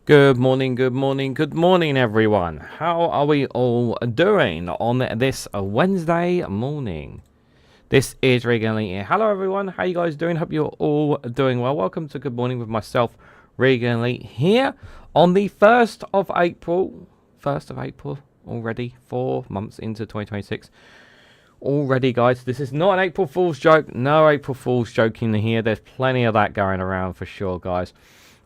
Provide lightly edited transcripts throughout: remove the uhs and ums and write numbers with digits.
Good morning, good morning, good morning, everyone. How are we all doing on this Wednesday morning? This is Reganelite here. Hello, everyone. How you guys doing? Hope you're all doing well. Welcome to Good Morning with myself, Reganelite, here on the 1st of April. 1st of April already, 4 months into 2026. Already, guys, this is not an April Fool's joke. No April Fool's joking here. There's plenty of that going around for sure, guys.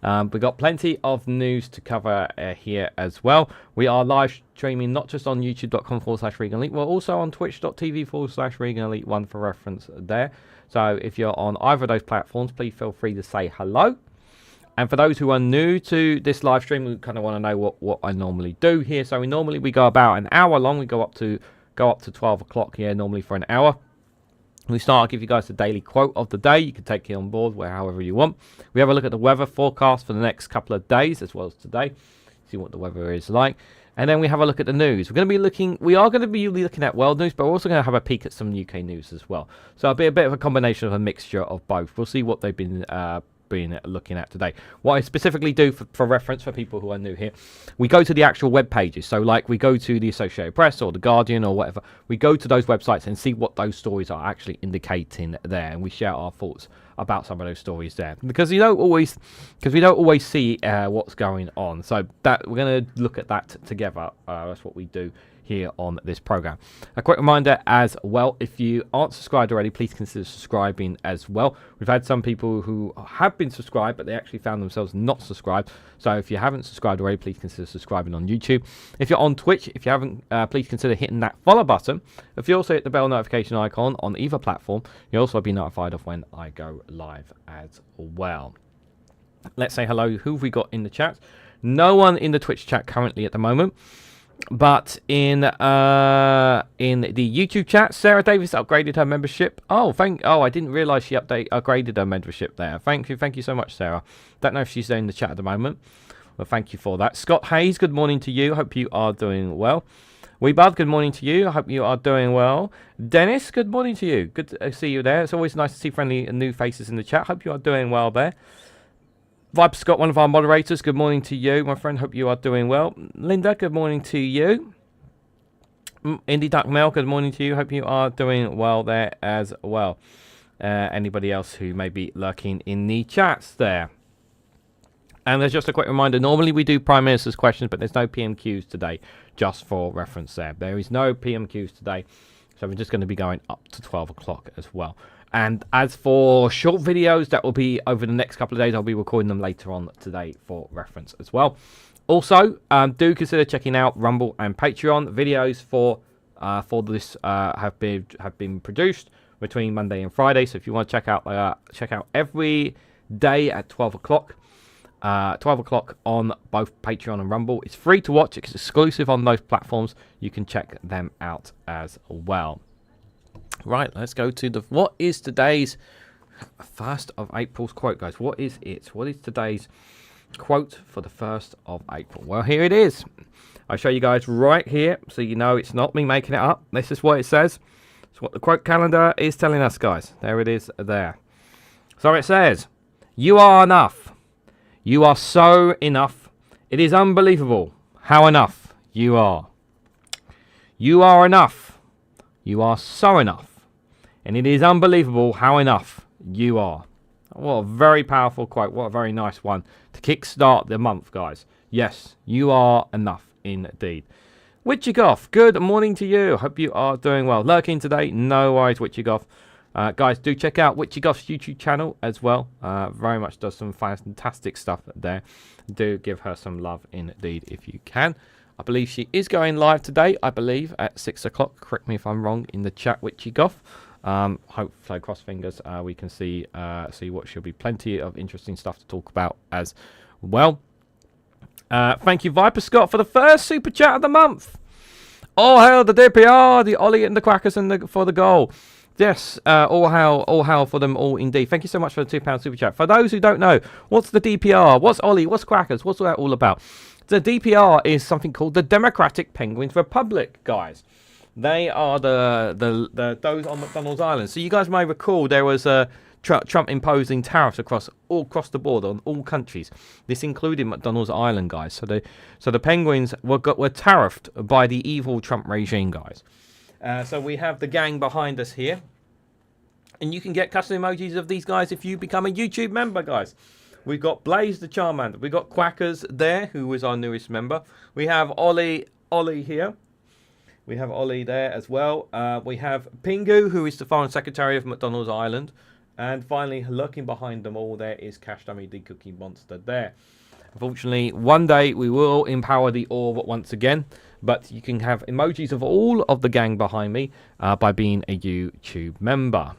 We've got plenty of news to cover here as well. We are live streaming not just on youtube.com/Reganelite, we're also on twitch.tv/Reganelite1 for reference there. So if you're on either of those platforms, please feel free to say hello. And for those who are new to this live stream, we kind of want to know what I normally do here. So we go about an hour long. We go up to 12 o'clock here normally for an hour. We start, I'll give you guys the daily quote of the day. You can take it on board however you want. We have a look at the weather forecast for the next couple of days as well as today. See what the weather is like. And then we have a look at the news. We are going to be looking at world news, but we're also going to have a peek at some UK news as well. So it'll be a bit of a combination of a mixture of both. We'll see what they've been looking at today. What I specifically do for reference for people who are new here, we go to the actual web pages. So like we go to the Associated Press or the Guardian or whatever, we go to those websites and see what those stories are actually indicating there, and we share our thoughts about some of those stories there, because we don't always see what's going on. So that we're going to look at that together. That's what we do here on this program. A quick reminder as well, if you aren't subscribed already, please consider subscribing as well. We've had some people who have been subscribed, but they actually found themselves not subscribed. So if you haven't subscribed already, please consider subscribing on YouTube. If you're on Twitch, if you haven't, please consider hitting that follow button. If you also hit the bell notification icon on either platform, you'll also be notified of when I go live as well. Let's say hello. Who have we got in the chat? No one in the Twitch chat currently at the moment. But in the YouTube chat, Sarah Davis upgraded her membership. I didn't realise she upgraded her membership there. Thank you so much, Sarah. Don't know if she's in the chat at the moment. Well, thank you for that. Scott Hayes, good morning to you. Hope you are doing well. Weebud, good morning to you. I hope you are doing well. Dennis, good morning to you. Good to see you there. It's always nice to see friendly and new faces in the chat. Hope you are doing well there. Vibe Scott, one of our moderators, good morning to you, my friend. Hope you are doing well. Linda, good morning to you. Indie Duck Mel, good morning to you. Hope you are doing well there as well. Anybody else who may be lurking in the chats there? And there's just a quick reminder, normally we do Prime Minister's questions, but there's no PMQs today, just for reference there. There is no PMQs today, so we're just going to be going up to 12 o'clock as well. And as for short videos, that will be over the next couple of days. I'll be recording them later on today for reference as well. Also, do consider checking out Rumble and Patreon. Videos for this have been produced between Monday and Friday. So if you want to check out every day at 12 o'clock. 12 o'clock on both Patreon and Rumble. It's free to watch. It's exclusive on those platforms. You can check them out as well. Right, let's go to what is today's 1st of April's quote, guys. What is it? What is today's quote for the 1st of April? Well, here it is. I'll show you guys right here so you know it's not me making it up. This is what it says. It's what the quote calendar is telling us, guys. There it is there. So it says, "You are enough. You are so enough. It is unbelievable how enough you are. You are enough. You are so enough. And it is unbelievable how enough you are." What a very powerful quote. What a very nice one to kickstart the month, guys. Yes, you are enough indeed. Witchigoff, good morning to you. Hope you are doing well. Lurking today? No worries, Witchigoff. Guys, do check out Witchigoff's YouTube channel as well. Very much does some fantastic stuff there. Do give her some love indeed if you can. I believe she is going live today, I believe, at 6 o'clock. Correct me if I'm wrong in the chat, Witchigoff. Hopefully, cross fingers, we can see what should be plenty of interesting stuff to talk about as well. Thank you, Viper Scott, for the first super chat of the month. All hail the DPR, the Ollie and the Quackers for the goal. Yes, all hail for them all indeed. Thank you so much for the £2 super chat. For those who don't know, what's the DPR? What's Ollie? What's Quackers? What's that all about? The DPR is something called the Democratic Penguins Republic, guys. They are the those on McDonald's Island. So you guys may recall there was Trump imposing tariffs all across the board on all countries. This included McDonald's Island, guys. So the penguins were tariffed by the evil Trump regime, guys. So we have the gang behind us here. And you can get custom emojis of these guys if you become a YouTube member, guys. We've got Blaze the Charmander. We've got Quackers there, who is our newest member. We have Ollie here. We have Ollie there as well. We have Pingu, who is the Foreign Secretary of McDonald's Island. And finally, lurking behind them all there is Cash Dummy, the Cookie Monster there. Unfortunately, one day we will empower the orb once again. But you can have emojis of all of the gang behind me by being a YouTube member.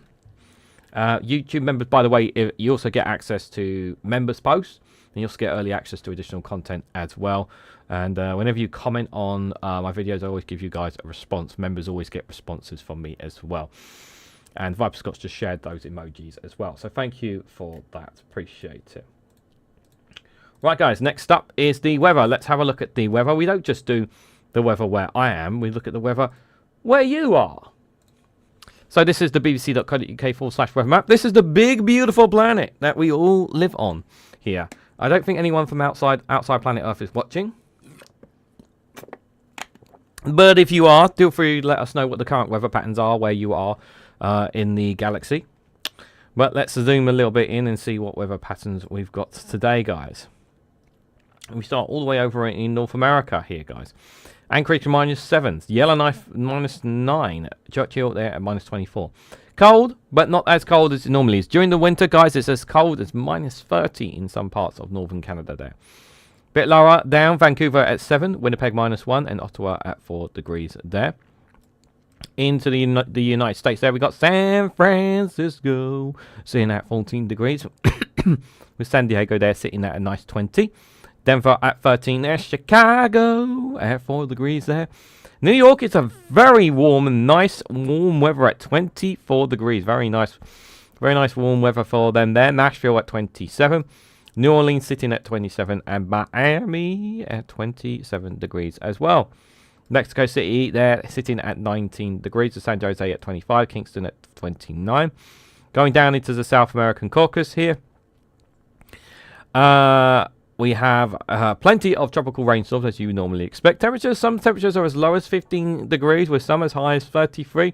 YouTube members, by the way, you also get access to members posts, and you also get early access to additional content as well. And whenever you comment on my videos, I always give you guys a response. Members always get responses from me as well. And Viper Scott's just shared those emojis as well. So thank you for that. Appreciate it. Right, guys, next up is the weather. Let's have a look at the weather. We don't just do the weather where I am. We look at the weather where you are. So this is the bbc.co.uk/weather map. This is the big, beautiful planet that we all live on here. I don't think anyone from outside planet Earth is watching. But if you are, feel free to let us know what the current weather patterns are where you are in the galaxy. But let's zoom a little bit in and see what weather patterns we've got today, guys. And we start all the way over in North America here, guys. Anchorage -7, Yellowknife -9, Churchill there at -24. Cold, but not as cold as it normally is. During the winter, guys, it's as cold as -30 in some parts of northern Canada there. Bit lower down, Vancouver at 7, Winnipeg -1, and Ottawa at 4 degrees there. Into the United States there, we got San Francisco sitting at 14 degrees. With San Diego there sitting at a nice 20. Denver at 13 there. Chicago at 4 degrees there. New York, it's a very warm and nice warm weather at 24 degrees. Very nice warm weather for them there. Nashville at 27. New Orleans sitting at 27. And Miami at 27 degrees as well. Mexico City there sitting at 19 degrees. San Jose at 25. Kingston at 29. Going down into the South American Caucasus here. We have plenty of tropical rainstorms, as you normally expect. Some temperatures are as low as 15 degrees, with some as high as 33.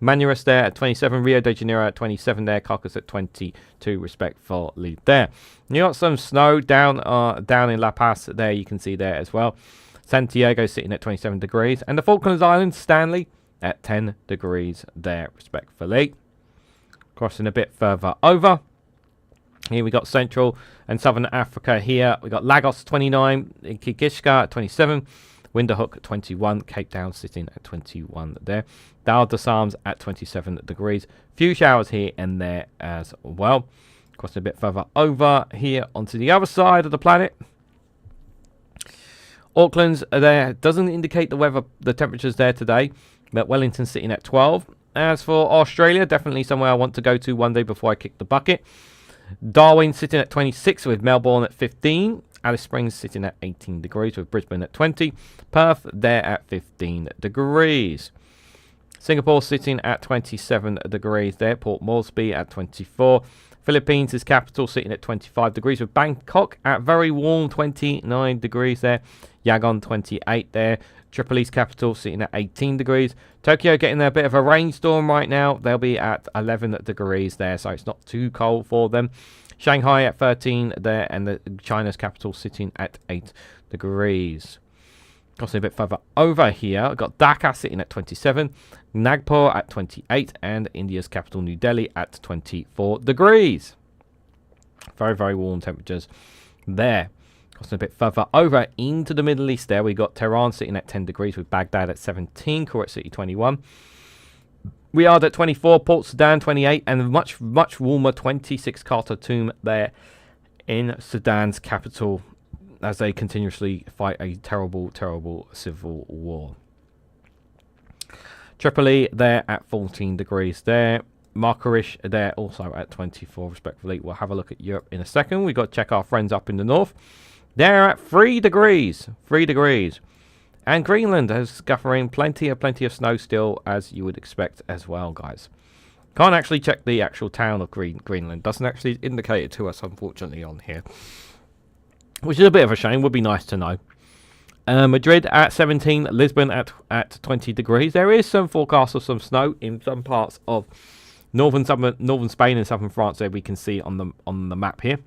Manaus there at 27. Rio de Janeiro at 27 there. Caracas at 22, respectively there. You got some snow down in La Paz there, you can see there as well. Santiago sitting at 27 degrees. And the Falklands Islands, Stanley, at 10 degrees there, respectively. Crossing a bit further over. Here we got Central and Southern Africa here. We got Lagos 29, Kigishka at 27, Windhoek at 21, Cape Town sitting at 21 there. Dar es Salaam at 27 degrees. Few showers here and there as well. Crossing a bit further over here onto the other side of the planet. Auckland's there doesn't indicate the temperatures there today, but Wellington sitting at 12. As for Australia, definitely somewhere I want to go to one day before I kick the bucket. Darwin sitting at 26 with Melbourne at 15. Alice Springs sitting at 18 degrees with Brisbane at 20. Perth there at 15 degrees. Singapore sitting at 27 degrees there. Port Moresby at 24. Philippines is capital sitting at 25 degrees with Bangkok at very warm 29 degrees there. Yangon 28 there. Tripoli's capital sitting at 18 degrees. Tokyo getting a bit of a rainstorm right now. They'll be at 11 degrees there, so it's not too cold for them. Shanghai at 13 there, and China's capital sitting at 8 degrees. Crossing a bit further over here, I've got Dhaka sitting at 27, Nagpur at 28, and India's capital New Delhi at 24 degrees. Very, very warm temperatures there. Crossing a bit further over into the Middle East there, we got Tehran sitting at 10 degrees with Baghdad at 17, Kuwait City 21. Riyadh at 24, Port Sudan 28, and much, much warmer 26 Khartoum there in Sudan's capital as they continuously fight a terrible, terrible civil war. Tripoli there at 14 degrees there. Marrakesh there also at 24 respectively. We'll have a look at Europe in a second. We've got to check our friends up in the north. They're at 3 degrees. 3 degrees. And Greenland has scuffering plenty of snow still, as you would expect as well, guys. Can't actually check the actual town of Greenland. Doesn't actually indicate it to us, unfortunately, on here. Which is a bit of a shame. Would be nice to know. Madrid at 17, Lisbon at 20 degrees. There is some forecast of some snow in some parts of northern Spain and southern France. There we can see on the map here.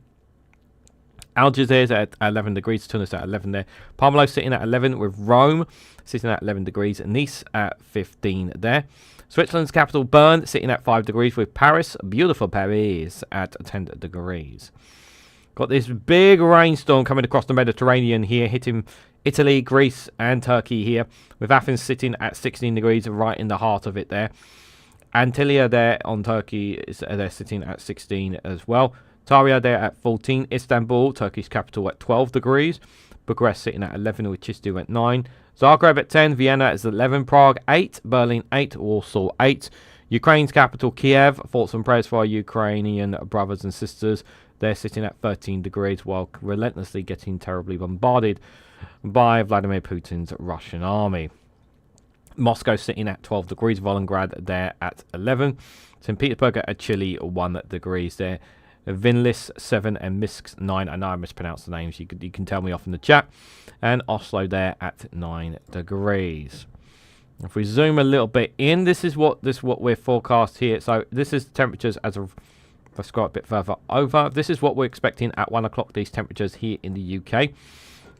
Algeciras at 11 degrees, Tunis at 11 there. Parmelo sitting at 11 with Rome sitting at 11 degrees. Nice at 15 there. Switzerland's capital Bern sitting at 5 degrees with Paris, beautiful Paris, at 10 degrees. Got this big rainstorm coming across the Mediterranean here, hitting Italy, Greece and Turkey here, with Athens sitting at 16 degrees right in the heart of it there. Antalya there on Turkey, they're sitting at 16 as well. Antalya there at 14. Istanbul, Turkey's capital, at 12 degrees. Bucharest sitting at 11 with Chisinau at 9. Zagreb at 10. Vienna is 11. Prague 8. Berlin 8. Warsaw 8. Ukraine's capital, Kiev. Thoughts and prayers for our Ukrainian brothers and sisters. They're sitting at 13 degrees while relentlessly getting terribly bombarded by Vladimir Putin's Russian army. Moscow sitting at 12 degrees. Volgograd there at 11. St. Petersburg at Chile 1 degrees there. Vinlis 7 and Minsk 9. I know I mispronounced the names. You can tell me off in the chat. And Oslo there at 9 degrees. If we zoom a little bit in, this is what we're forecast here. So this is temperatures as of. Let's go a bit further over. This is what we're expecting at 1 o'clock. These temperatures here in the UK.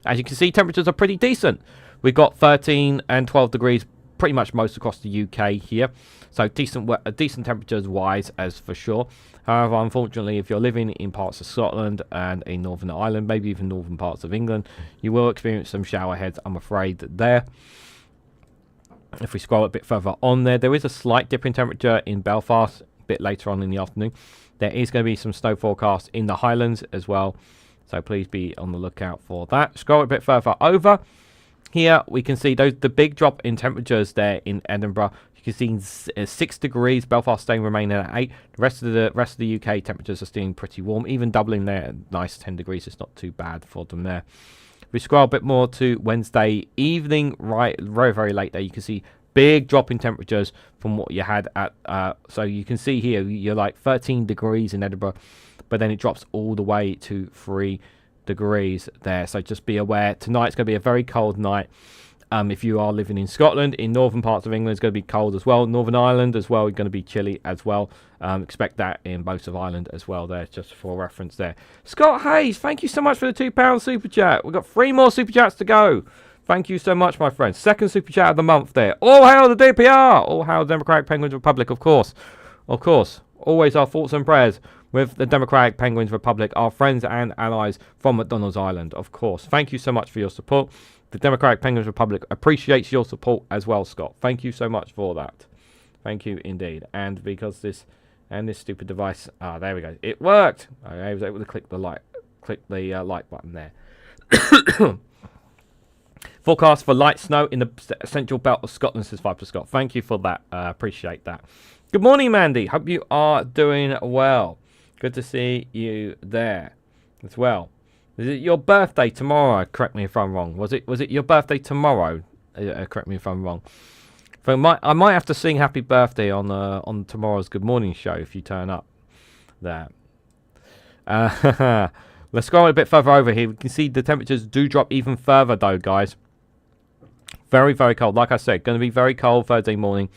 As you can see, temperatures are pretty decent. We've got 13 and 12 degrees pretty much most across the UK here. So decent temperatures wise, as for sure. However, unfortunately, if you're living in parts of Scotland and in Northern Ireland, maybe even northern parts of England, you will experience some shower heads, I'm afraid, there. If we scroll a bit further on there is a slight dip in temperature in Belfast a bit later on in the afternoon. There is going to be some snow forecast in the Highlands as well. So please be on the lookout for that. Scroll a bit further over. Here we can see the big drop in temperatures there in Edinburgh. You can see 6 degrees. Belfast staying remaining at 8. The rest of the UK temperatures are staying pretty warm. Even doubling there at nice 10 degrees. It's not too bad for them there. If we scroll a bit more to Wednesday evening, right, very, very late there, you can see big drop in temperatures from what you had at. So you can see here you're like 13 degrees in Edinburgh, but then it drops all the way to 3 degrees there. So just be aware. Tonight's going to be a very cold night. If you are living in Scotland, in northern parts of England, it's going to be cold as well. Northern Ireland as well, it's going to be chilly as well. Expect that in both of Ireland as well there, just for reference there. Scott Hayes, thank you so much for the £2 super chat. We've got 3 more super chats to go. Thank you so much, my friend. Second super chat of the month there. All hail the DPR. All hail the Democratic Penguins Republic, of course. Of course. Always our thoughts and prayers with the Democratic Penguins Republic, our friends and allies from McDonald's Island, of course. Thank you so much for your support. The Democratic Penguins Republic appreciates your support as well, Scott. Thank you so much for that. Thank you indeed. And because this stupid device, there we go. It worked. I was able to click the like button there. Forecast for light snow in the central belt of Scotland, says Viper Scott. Thank you for that. Appreciate that. Good morning, Mandy. Hope you are doing well. Good to see you there as well. Is it your birthday tomorrow? Correct me if I'm wrong. Was it your birthday tomorrow? Correct me if I'm wrong. So I might have to sing happy birthday on tomorrow's Good Morning show if you turn up there. Let's go a bit further over here. We can see the temperatures do drop even further though, guys. Very, very cold. Like I said, going to be very cold Thursday morning.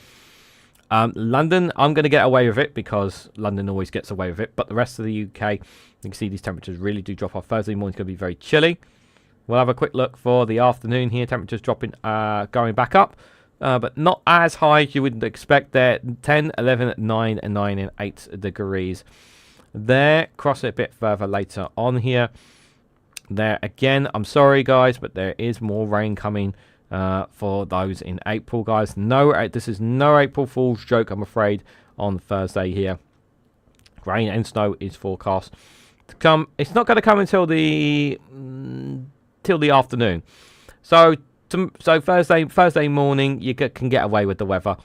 London, I'm going to get away with it because London always gets away with it. But the rest of the UK, you can see these temperatures really do drop off. Thursday morning is going to be very chilly. We'll have a quick look for the afternoon here. Temperatures dropping, going back up. But not as high as you would expect there. 10, 11, 9, and 9 and 8 degrees. There, cross it a bit further later on here. There again, I'm sorry guys, but there is more rain coming for those in April, guys. No, this is no April Fool's joke, I'm afraid, on Thursday here. Rain and snow is forecast to come. It's not going to come until the afternoon. So Thursday morning, you can get away with the weather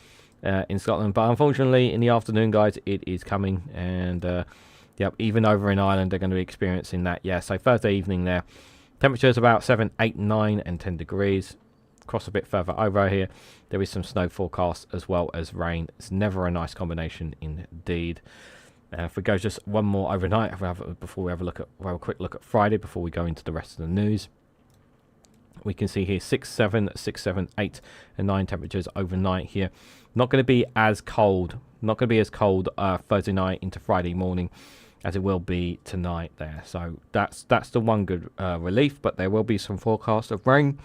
in Scotland, but unfortunately, in the afternoon, guys, it is coming, and yep, even over in Ireland, they're going to be experiencing that. Yeah, so Thursday evening there, temperatures about 7, 8, 9, and 10 degrees. cross a bit further over here, there is some snow forecast as well as rain. It's never a nice combination indeed. If we go just one more overnight, before we have a quick look at Friday, before we go into the rest of the news, we can see here 6, 7, 6, 7, 8, and 9 temperatures overnight here. Not going to be as cold. Not going to be as cold Thursday night into Friday morning as it will be tonight there. So that's the one good relief. But there will be some forecast of rain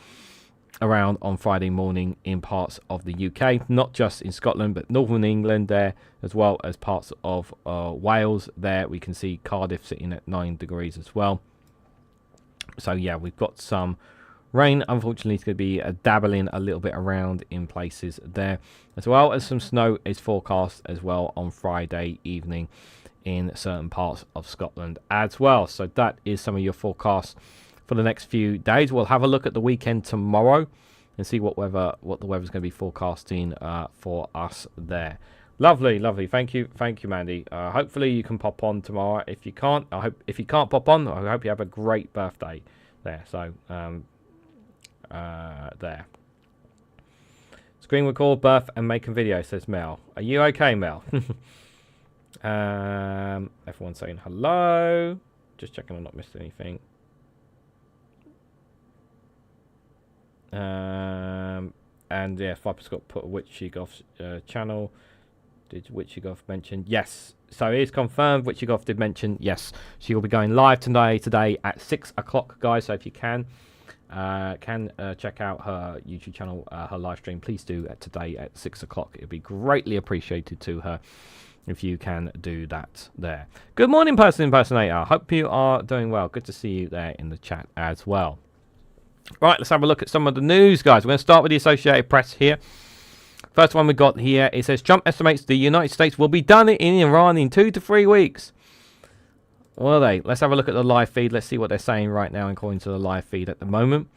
around on Friday morning in parts of the UK, not just in Scotland but northern England there, as well as parts of Wales there. We can see Cardiff sitting at 9 degrees as well. So yeah, we've got some rain. Unfortunately, it's going to be dabbling a little bit around in places there, as well as some snow is forecast as well on Friday evening in certain parts of Scotland as well. So that is some of your forecasts for the next few days. We'll have a look at the weekend tomorrow and see what the weather's going to be forecasting for us there. Lovely. Thank you, Mandy. Hopefully you can pop on tomorrow. If you can't, if you can't pop on, I hope you have a great birthday there. So there. Screen record, birth, and making video, says Mel. Are you okay, Mel? Everyone's saying hello. Just checking I've not missed anything. And yeah, Viper's got put a Witchy Goth channel. Did Witchy Goth mention? Yes. So it is confirmed. Witchy Goth did mention, yes, she will be going live today at 6 o'clock, guys. So if you can check out her YouTube channel, her live stream, please do today at 6 o'clock. It would be greatly appreciated to her if you can do that there. Good morning, Person Impersonator. Hope you are doing well. Good to see you there in the chat as well. Right, let's have a look at some of the news, guys. We're going to start with the Associated Press here. First one we got here, it says Trump estimates the United States will be done in Iran in 2 to 3 weeks. Will they? Let's have a look at the live feed. Let's see what they're saying right now according to the live feed at the moment.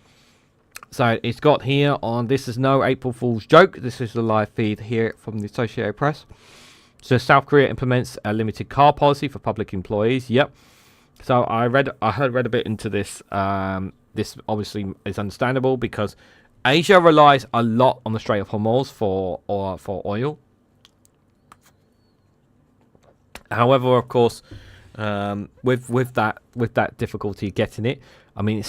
So it's got here on, this is no April Fool's joke. This is the live feed here from the Associated Press. So South Korea implements a limited car policy for public employees. Yep. So I read a bit into this. This obviously is understandable because Asia relies a lot on the Strait of Hormuz for oil. However, of course, with that difficulty getting it, I mean, they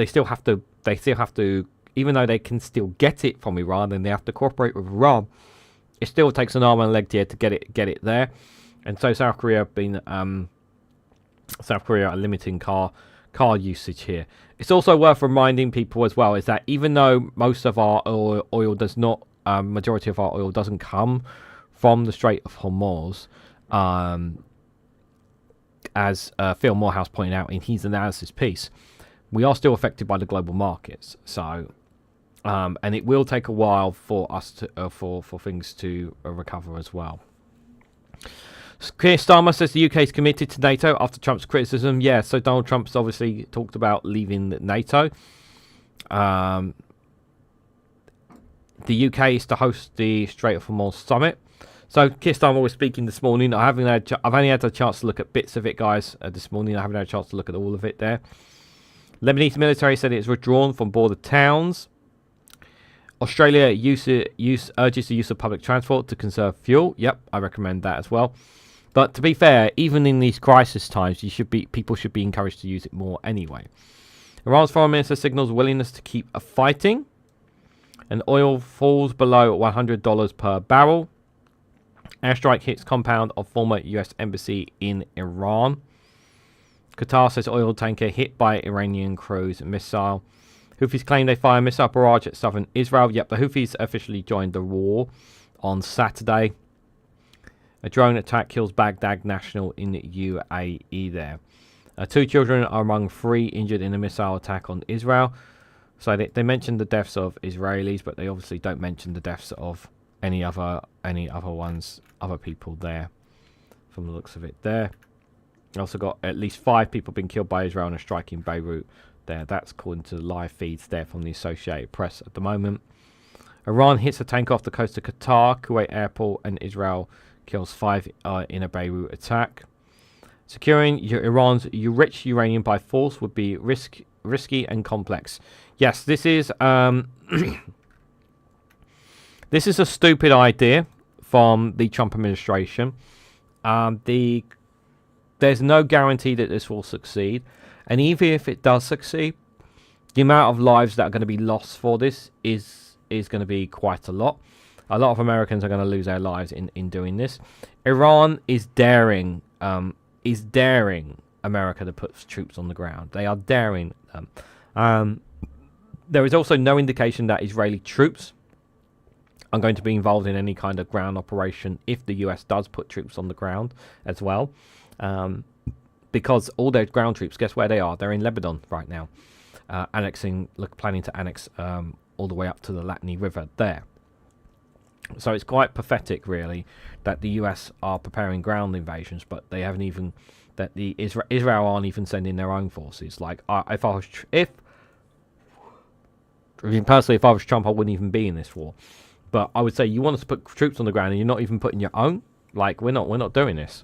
still have to, even though they can still get it from Iran, and they have to cooperate with Iran. It still takes an arm and a leg to get it there, and so South Korea are limiting car usage here. It's also worth reminding people as well is that even though most of our oil does not, majority of our oil doesn't come from the Strait of Hormuz, as Phil Morehouse pointed out in his analysis piece, we are still affected by the global markets. So, and it will take a while for us to for things to recover as well. Keir Starmer says the UK is committed to NATO after Trump's criticism. Yeah, so Donald Trump's obviously talked about leaving NATO. The UK is to host the Strait of Hormuz summit. So Keir Starmer was speaking this morning. I've only had a chance to look at bits of it, guys, this morning. I haven't had a chance to look at all of it there. Lebanese military said it's withdrawn from border towns. Australia urges the use of public transport to conserve fuel. Yep, I recommend that as well. But to be fair, even in these crisis times, people should be encouraged to use it more anyway. Iran's foreign minister signals willingness to keep fighting. And oil falls below $100 per barrel. Airstrike hits compound of former US embassy in Iran. Qatar says oil tanker hit by Iranian cruise missile. Houthis claim they fire missile barrage at southern Israel. Yep, the Houthis officially joined the war on Saturday. A drone attack kills Baghdad national in UAE there. 2 children are among 3 injured in a missile attack on Israel. So they mentioned the deaths of Israelis, but they obviously don't mention the deaths of any other people there, from the looks of it there. Also got at least 5 people being killed by Israel in a strike in Beirut there. That's according to the live feeds there from the Associated Press at the moment. Iran hits a tanker off the coast of Qatar, Kuwait airport, and Israel kills 5 in a Beirut attack. Securing Iran's rich uranium by force would be risky and complex. Yes, this is This is a stupid idea from the Trump administration. There's no guarantee that this will succeed. And even if it does succeed, the amount of lives that are going to be lost for this is going to be quite a lot. A lot of Americans are going to lose their lives in doing this. Iran is daring America to put troops on the ground. They are daring them. There is also no indication that Israeli troops are going to be involved in any kind of ground operation if the US does put troops on the ground as well. Because all their ground troops, guess where they are? They're in Lebanon right now. Planning to annex all the way up to the Latany River there. So it's quite pathetic, really, that the US are preparing ground invasions, but they haven't even... that Israel aren't even sending their own forces. Like, if I was Trump, I wouldn't even be in this war. But I would say, you want us to put troops on the ground and you're not even putting your own? Like, we're not doing this.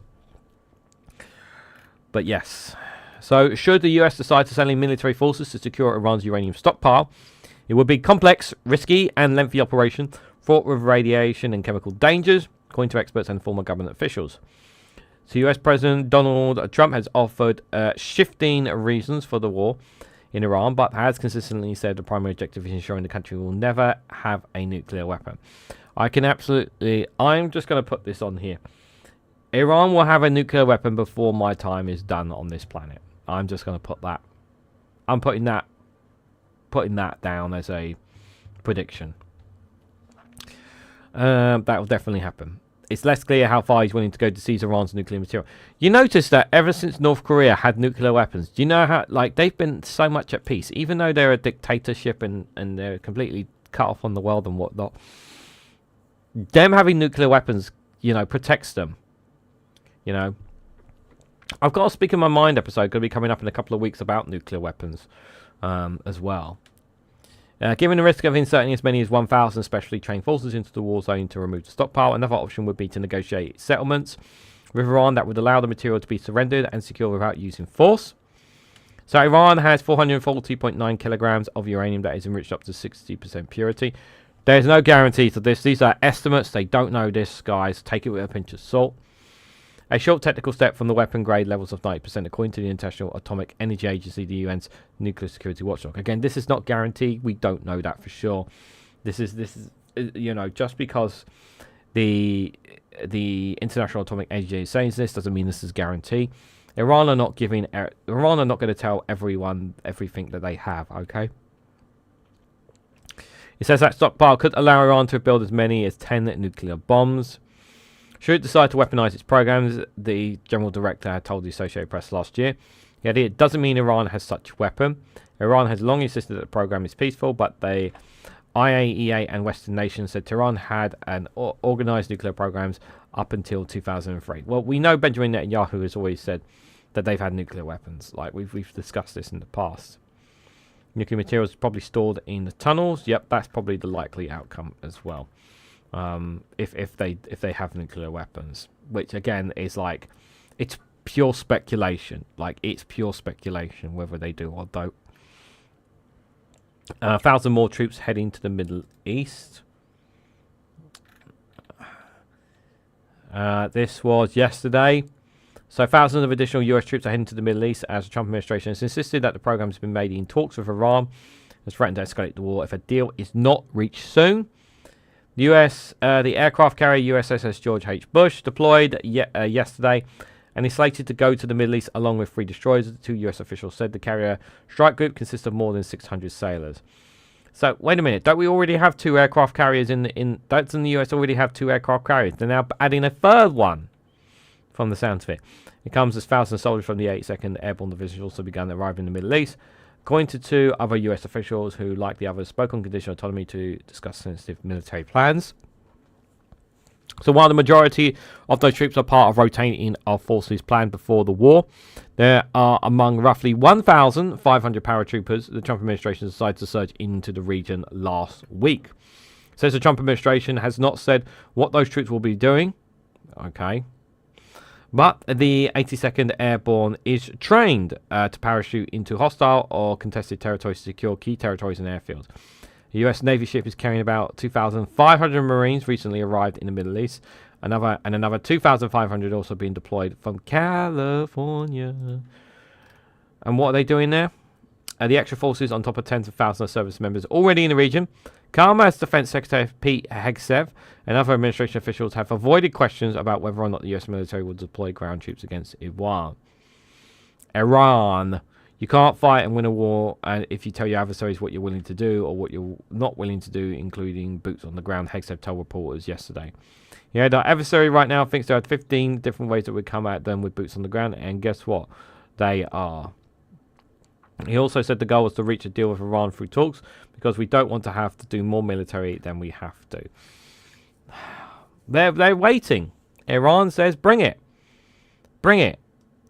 But yes. So, should the US decide to send in military forces to secure Iran's uranium stockpile, it would be a complex, risky, and lengthy operation fraught with radiation and chemical dangers, according to experts and former government officials. So, US President Donald Trump has offered shifting reasons for the war in Iran, but has consistently said the primary objective is ensuring the country will never have a nuclear weapon. I'm just going to put this on here. Iran will have a nuclear weapon before my time is done on this planet. I'm just going to put that. I'm putting that down as a prediction. That will definitely happen. It's less clear how far he's willing to go to seize Iran's nuclear material. You notice that ever since North Korea had nuclear weapons, do you know how, like, they've been so much at peace, even though they're a dictatorship and they're completely cut off on the world and whatnot. Them having nuclear weapons, protects them. I've got a Speak in My Mind episode going to be coming up in a couple of weeks about nuclear weapons as well. Given the risk of inserting as many as 1,000 specially trained forces into the war zone to remove the stockpile, another option would be to negotiate settlements with Iran that would allow the material to be surrendered and secured without using force. So Iran has 440.9 kilograms of uranium that is enriched up to 60% purity. There's no guarantee to this. These are estimates. They don't know this, guys. Take it with a pinch of salt. A short technical step from the weapon grade levels of 90%, according to the International Atomic Energy Agency, the UN's nuclear security watchdog. Again, this is not guaranteed. We don't know that for sure. This is just because the International Atomic Energy is saying this doesn't mean this is guaranteed. Iran are not going to tell everyone everything that they have. Okay. It says that stockpile could allow Iran to build as many as 10 nuclear bombs. Should it decide to weaponize its programs, the general director had told the Associated Press last year. Yet it doesn't mean Iran has such a weapon. Iran has long insisted that the program is peaceful, but the IAEA and Western nations said Tehran had an organized nuclear programs up until 2003. Well, we know Benjamin Netanyahu has always said that they've had nuclear weapons. Like we've discussed this in the past. Nuclear materials probably stored in the tunnels. Yep, that's probably the likely outcome as well. If they have nuclear weapons, which again is like, it's pure speculation. Like it's pure speculation whether they do or don't. 1,000 more troops heading to the Middle East. This was yesterday. So thousands of additional US troops are heading to the Middle East as the Trump administration has insisted that the program has been made in talks with Iran, has threatened to escalate the war if a deal is not reached soon. The aircraft carrier USS George H. Bush deployed yesterday and is slated to go to the Middle East along with 3 destroyers. The 2 US officials said the carrier strike group consists of more than 600 sailors. So wait a minute, don't we already have 2 aircraft carriers doesn't the US already have 2 aircraft carriers? They're now adding a 3rd one from the sounds of it. It comes as thousands of soldiers from the 82nd Airborne Division also began arriving in the Middle East. According to 2 other US officials who, like the others, spoke on conditional autonomy to discuss sensitive military plans. So while the majority of those troops are part of rotating our forces planned before the war, there are among roughly 1,500 paratroopers the Trump administration decided to surge into the region last week. It says the Trump administration has not said what those troops will be doing. Okay. But the 82nd Airborne is trained to parachute into hostile or contested territories to secure key territories and airfields. A U.S. Navy ship is carrying about 2,500 Marines recently arrived in the Middle East. Another 2,500 also being deployed from California. And what are they doing there? The extra forces on top of tens of thousands of service members already in the region. Kama's Defense Secretary Pete Hegseth and other administration officials have avoided questions about whether or not the U.S. military will deploy ground troops against Iran. You can't fight and win a war if you tell your adversaries what you're willing to do or what you're not willing to do, including boots on the ground, Hegseth told reporters yesterday. Yeah, the adversary right now thinks there are 15 different ways that we come at them with boots on the ground, and guess what? They are. He also said the goal was to reach a deal with Iran through talks because we don't want to have to do more military than we have to. They're waiting. Iran says, bring it. Bring it.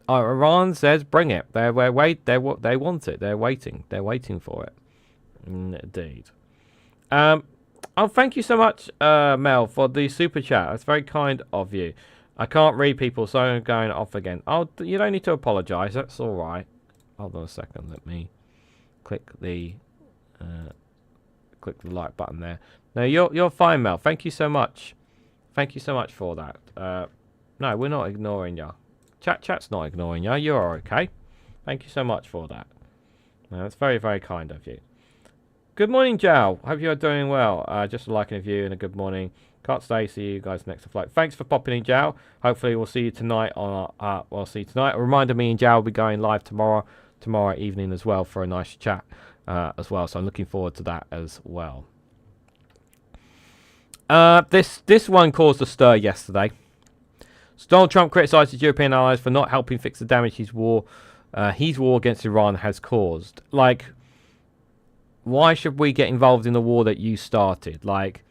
Iran says, bring it. They want it. They're waiting. They're waiting for it. Indeed. Thank you so much, Mel, for the super chat. That's very kind of you. I can't read people, so I'm going off again. You don't need to apologise. That's all right. Hold on a second. Let me click the like button there. No, you're fine, Mel. Thank you so much. Thank you so much for that. No, we're not ignoring you. Chat's not ignoring you. You're okay. Thank you so much for that. No, that's very, very kind of you. Good morning, Jal. Hope you are doing well. Just a liking of you and a good morning. Can't stay. See you guys next flight. Thanks for popping in, Jal. Hopefully we'll see you tonight on we'll see you tonight. A reminder, me and Jal will be going live tomorrow evening as well for a nice chat as well. So I'm looking forward to that as well. This one caused a stir yesterday. Donald Trump criticised his European allies for not helping fix the damage his war against Iran has caused. Like, why should we get involved in the war that you started? Like,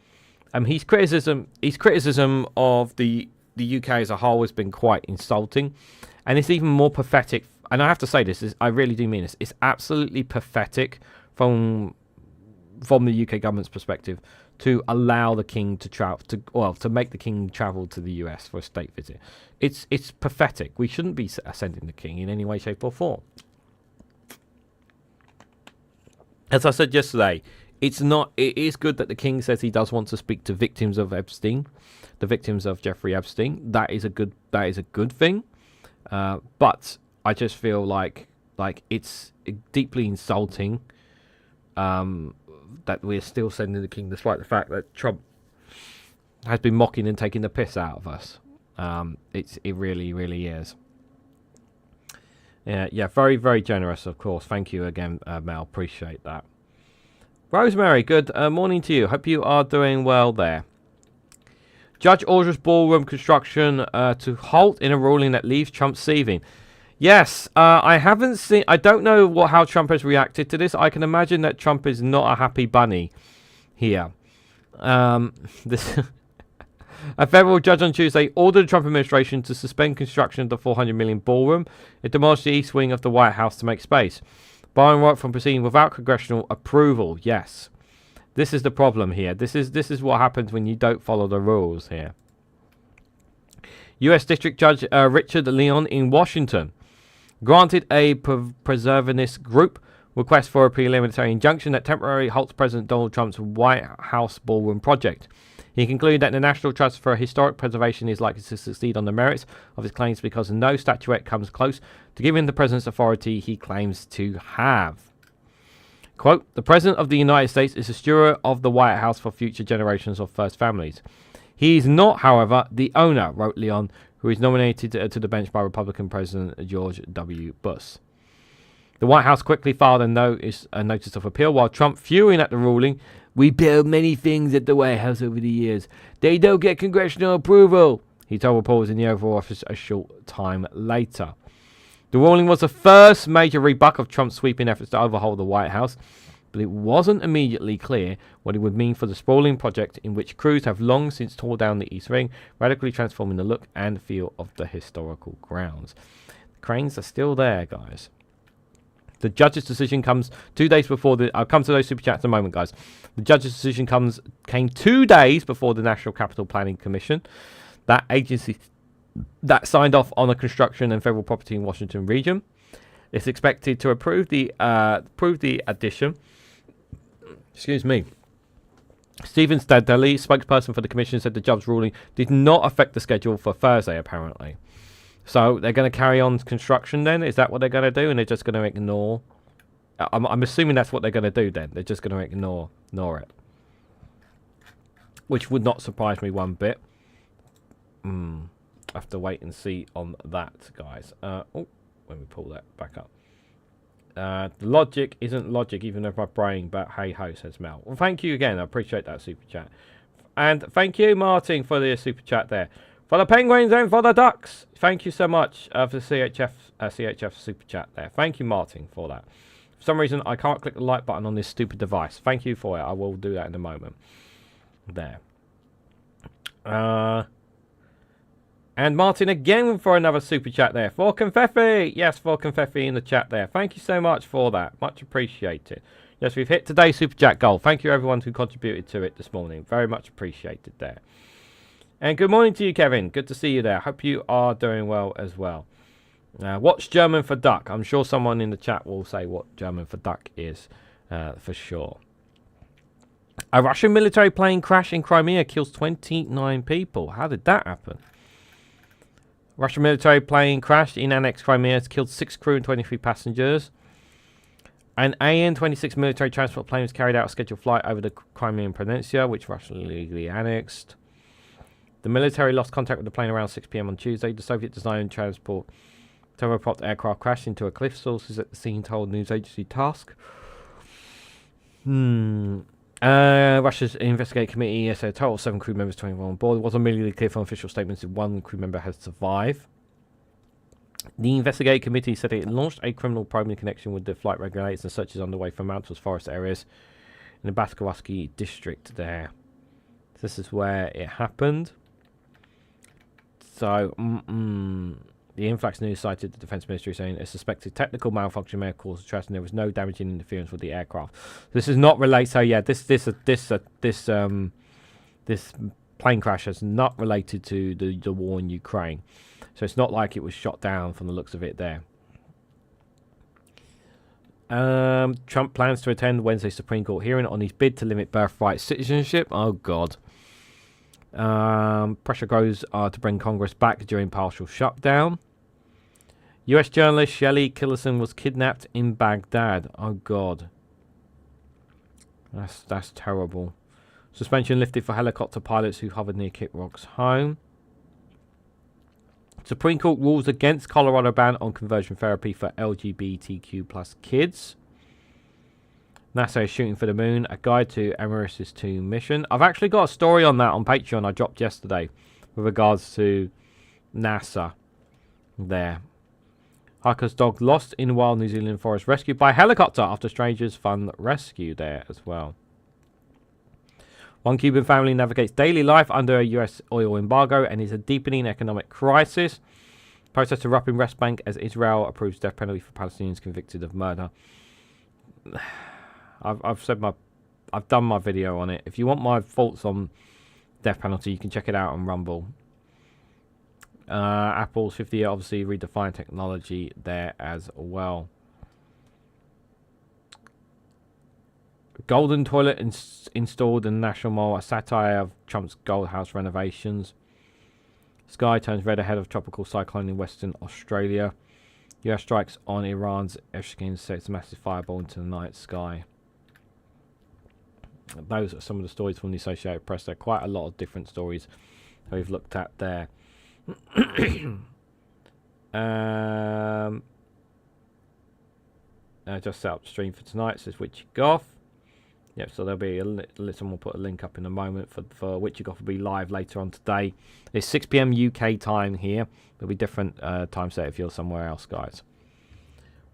his criticism of the UK as a whole has been quite insulting, and it's even more pathetic. And I have to say this, I really do mean this. It's absolutely pathetic from the UK government's perspective to allow the king to travel to make the king travel to the US for a state visit. It's pathetic. We shouldn't be sending the king in any way, shape, or form. As I said yesterday, it is good that the king says he does want to speak to victims of Epstein, the victims of Jeffrey Epstein. That is a good thing. But I just feel like it's deeply insulting that we're still sending the king, despite the fact that Trump has been mocking and taking the piss out of us. It really, really is. Yeah, very, very generous, of course. Thank you again, Mel. Appreciate that. Rosemary, good morning to you. Hope you are doing well there. Judge orders ballroom construction to halt in a ruling that leaves Trump seething. Yes, I haven't seen. I don't know how Trump has reacted to this. I can imagine that Trump is not a happy bunny here. A federal judge on Tuesday ordered the Trump administration to suspend construction of the $400 million ballroom. It demolished the east wing of the White House to make space, barring White from proceeding without congressional approval. Yes, this is the problem here. This is what happens when you don't follow the rules here. U.S. District Judge Richard Leon in Washington granted a preservationist group request for a preliminary injunction that temporarily halts President Donald Trump's White House ballroom project. He concluded that the National Trust for Historic Preservation is likely to succeed on the merits of his claims because no statuette comes close to giving the president's authority he claims to have. Quote, the President of the United States is a steward of the White House for future generations of first families. He is not, however, the owner, wrote Leon, who is nominated to the bench by Republican President George W. Bush. The White House quickly filed a notice of appeal, while Trump, fuming at the ruling, we built many things at the White House over the years. They don't get congressional approval, he told reporters in the Oval Office a short time later. The ruling was the first major rebuck of Trump's sweeping efforts to overhaul the White House, but it wasn't immediately clear what it would mean for the sprawling project in which crews have long since tore down the East Wing, radically transforming the look and feel of the historical grounds. The cranes are still there, guys. The judge's decision comes 2 days before the... I'll come to those super chats in a moment, guys. The judge's decision came 2 days before the National Capital Planning Commission, that agency that signed off on the construction and federal property in Washington region. It's expected to approve the addition. Excuse me. Stephen Stadley, spokesperson for the commission, said the judge's ruling did not affect the schedule for Thursday, apparently. So they're going to carry on construction then? Is that what they're going to do? And they're just going to ignore... I'm assuming that's what they're going to do then. They're just going to ignore it. Which would not surprise me one bit. I have to wait and see on that, guys. Let me pull that back up. The logic isn't logic, even of my brain, but hey ho, says Mel. Well, thank you again. I appreciate that super chat. And thank you, Martin, for the super chat there. For the Penguins and for the Ducks. Thank you so much for the CHF super chat there. Thank you, Martin, for that. For some reason, I can't click the like button on this stupid device. Thank you for it. I will do that in a moment. There. And Martin again for another super chat there. For Confetti. Yes, for Confetti in the chat there. Thank you so much for that. Much appreciated. Yes, we've hit today's super chat goal. Thank you everyone who contributed to it this morning. Very much appreciated there. And good morning to you, Kevin. Good to see you there. Hope you are doing well as well. What's German for duck? I'm sure someone in the chat will say what German for duck is for sure. A Russian military plane crash in Crimea kills 29 people. How did that happen? Russian military plane crashed in annexed Crimea. It's killed 6 crew and 23 passengers. An AN-26 military transport plane was carried out a scheduled flight over the Crimean Peninsula, which Russia illegally annexed. The military lost contact with the plane around 6 p.m. on Tuesday. The Soviet-designed transport turboprop aircraft crashed into a cliff. Sources at the scene told news agency TASS. Russia's investigative committee said a total of 7 crew members, 21 on board. It wasn't immediately clear from official statements if one crew member has survived. The investigative committee said it launched a criminal probe in connection with the flight regulators and searches underway for mountainous forest areas in the Baskarovsky district there. This is where it happened. So, the Influx News cited the Defense Ministry saying a suspected technical malfunction may have caused the crash, and there was no damaging interference with the aircraft. This is not related. So yeah, this plane crash is not related to the war in Ukraine. So it's not like it was shot down from the looks of it there. Trump plans to attend Wednesday's Supreme Court hearing on his bid to limit birthright citizenship. Oh God. Pressure grows to bring Congress back during partial shutdown. US journalist Shelley Killerson was kidnapped in Baghdad. Oh God. That's terrible. Suspension lifted for helicopter pilots who hovered near Kit Rock's home. Supreme Court rules against Colorado ban on conversion therapy for LGBTQ plus kids. NASA is shooting for the moon. A guide to Emirates 2 mission. I've actually got a story on that on Patreon I dropped yesterday with regards to NASA there. Hiker's dog lost in wild New Zealand forest rescued by helicopter after strangers fund rescue there as well. One Cuban family navigates daily life under a US oil embargo and is a deepening economic crisis. Protests erupt in West Bank as Israel approves death penalty for Palestinians convicted of murder. I've done my video on it. If you want my thoughts on death penalty, you can check it out on Rumble. Apple's 50-year obviously redefined technology there as well. Golden toilet installed in National Mall, a satire of Trump's Gold House renovations. Sky turns red ahead of tropical cyclone in Western Australia. US strikes on Iran's F-16 sets a massive fireball into the night sky. Those are some of the stories from the Associated Press. There are quite a lot of different stories that we've looked at there. Just set up the stream for tonight, says Witchy Goth. Yep, so there'll be someone will put a link up in a moment for Witchy Goth will be live later on today. It's 6 p.m. UK time here. There'll be different time set if you're somewhere else, guys.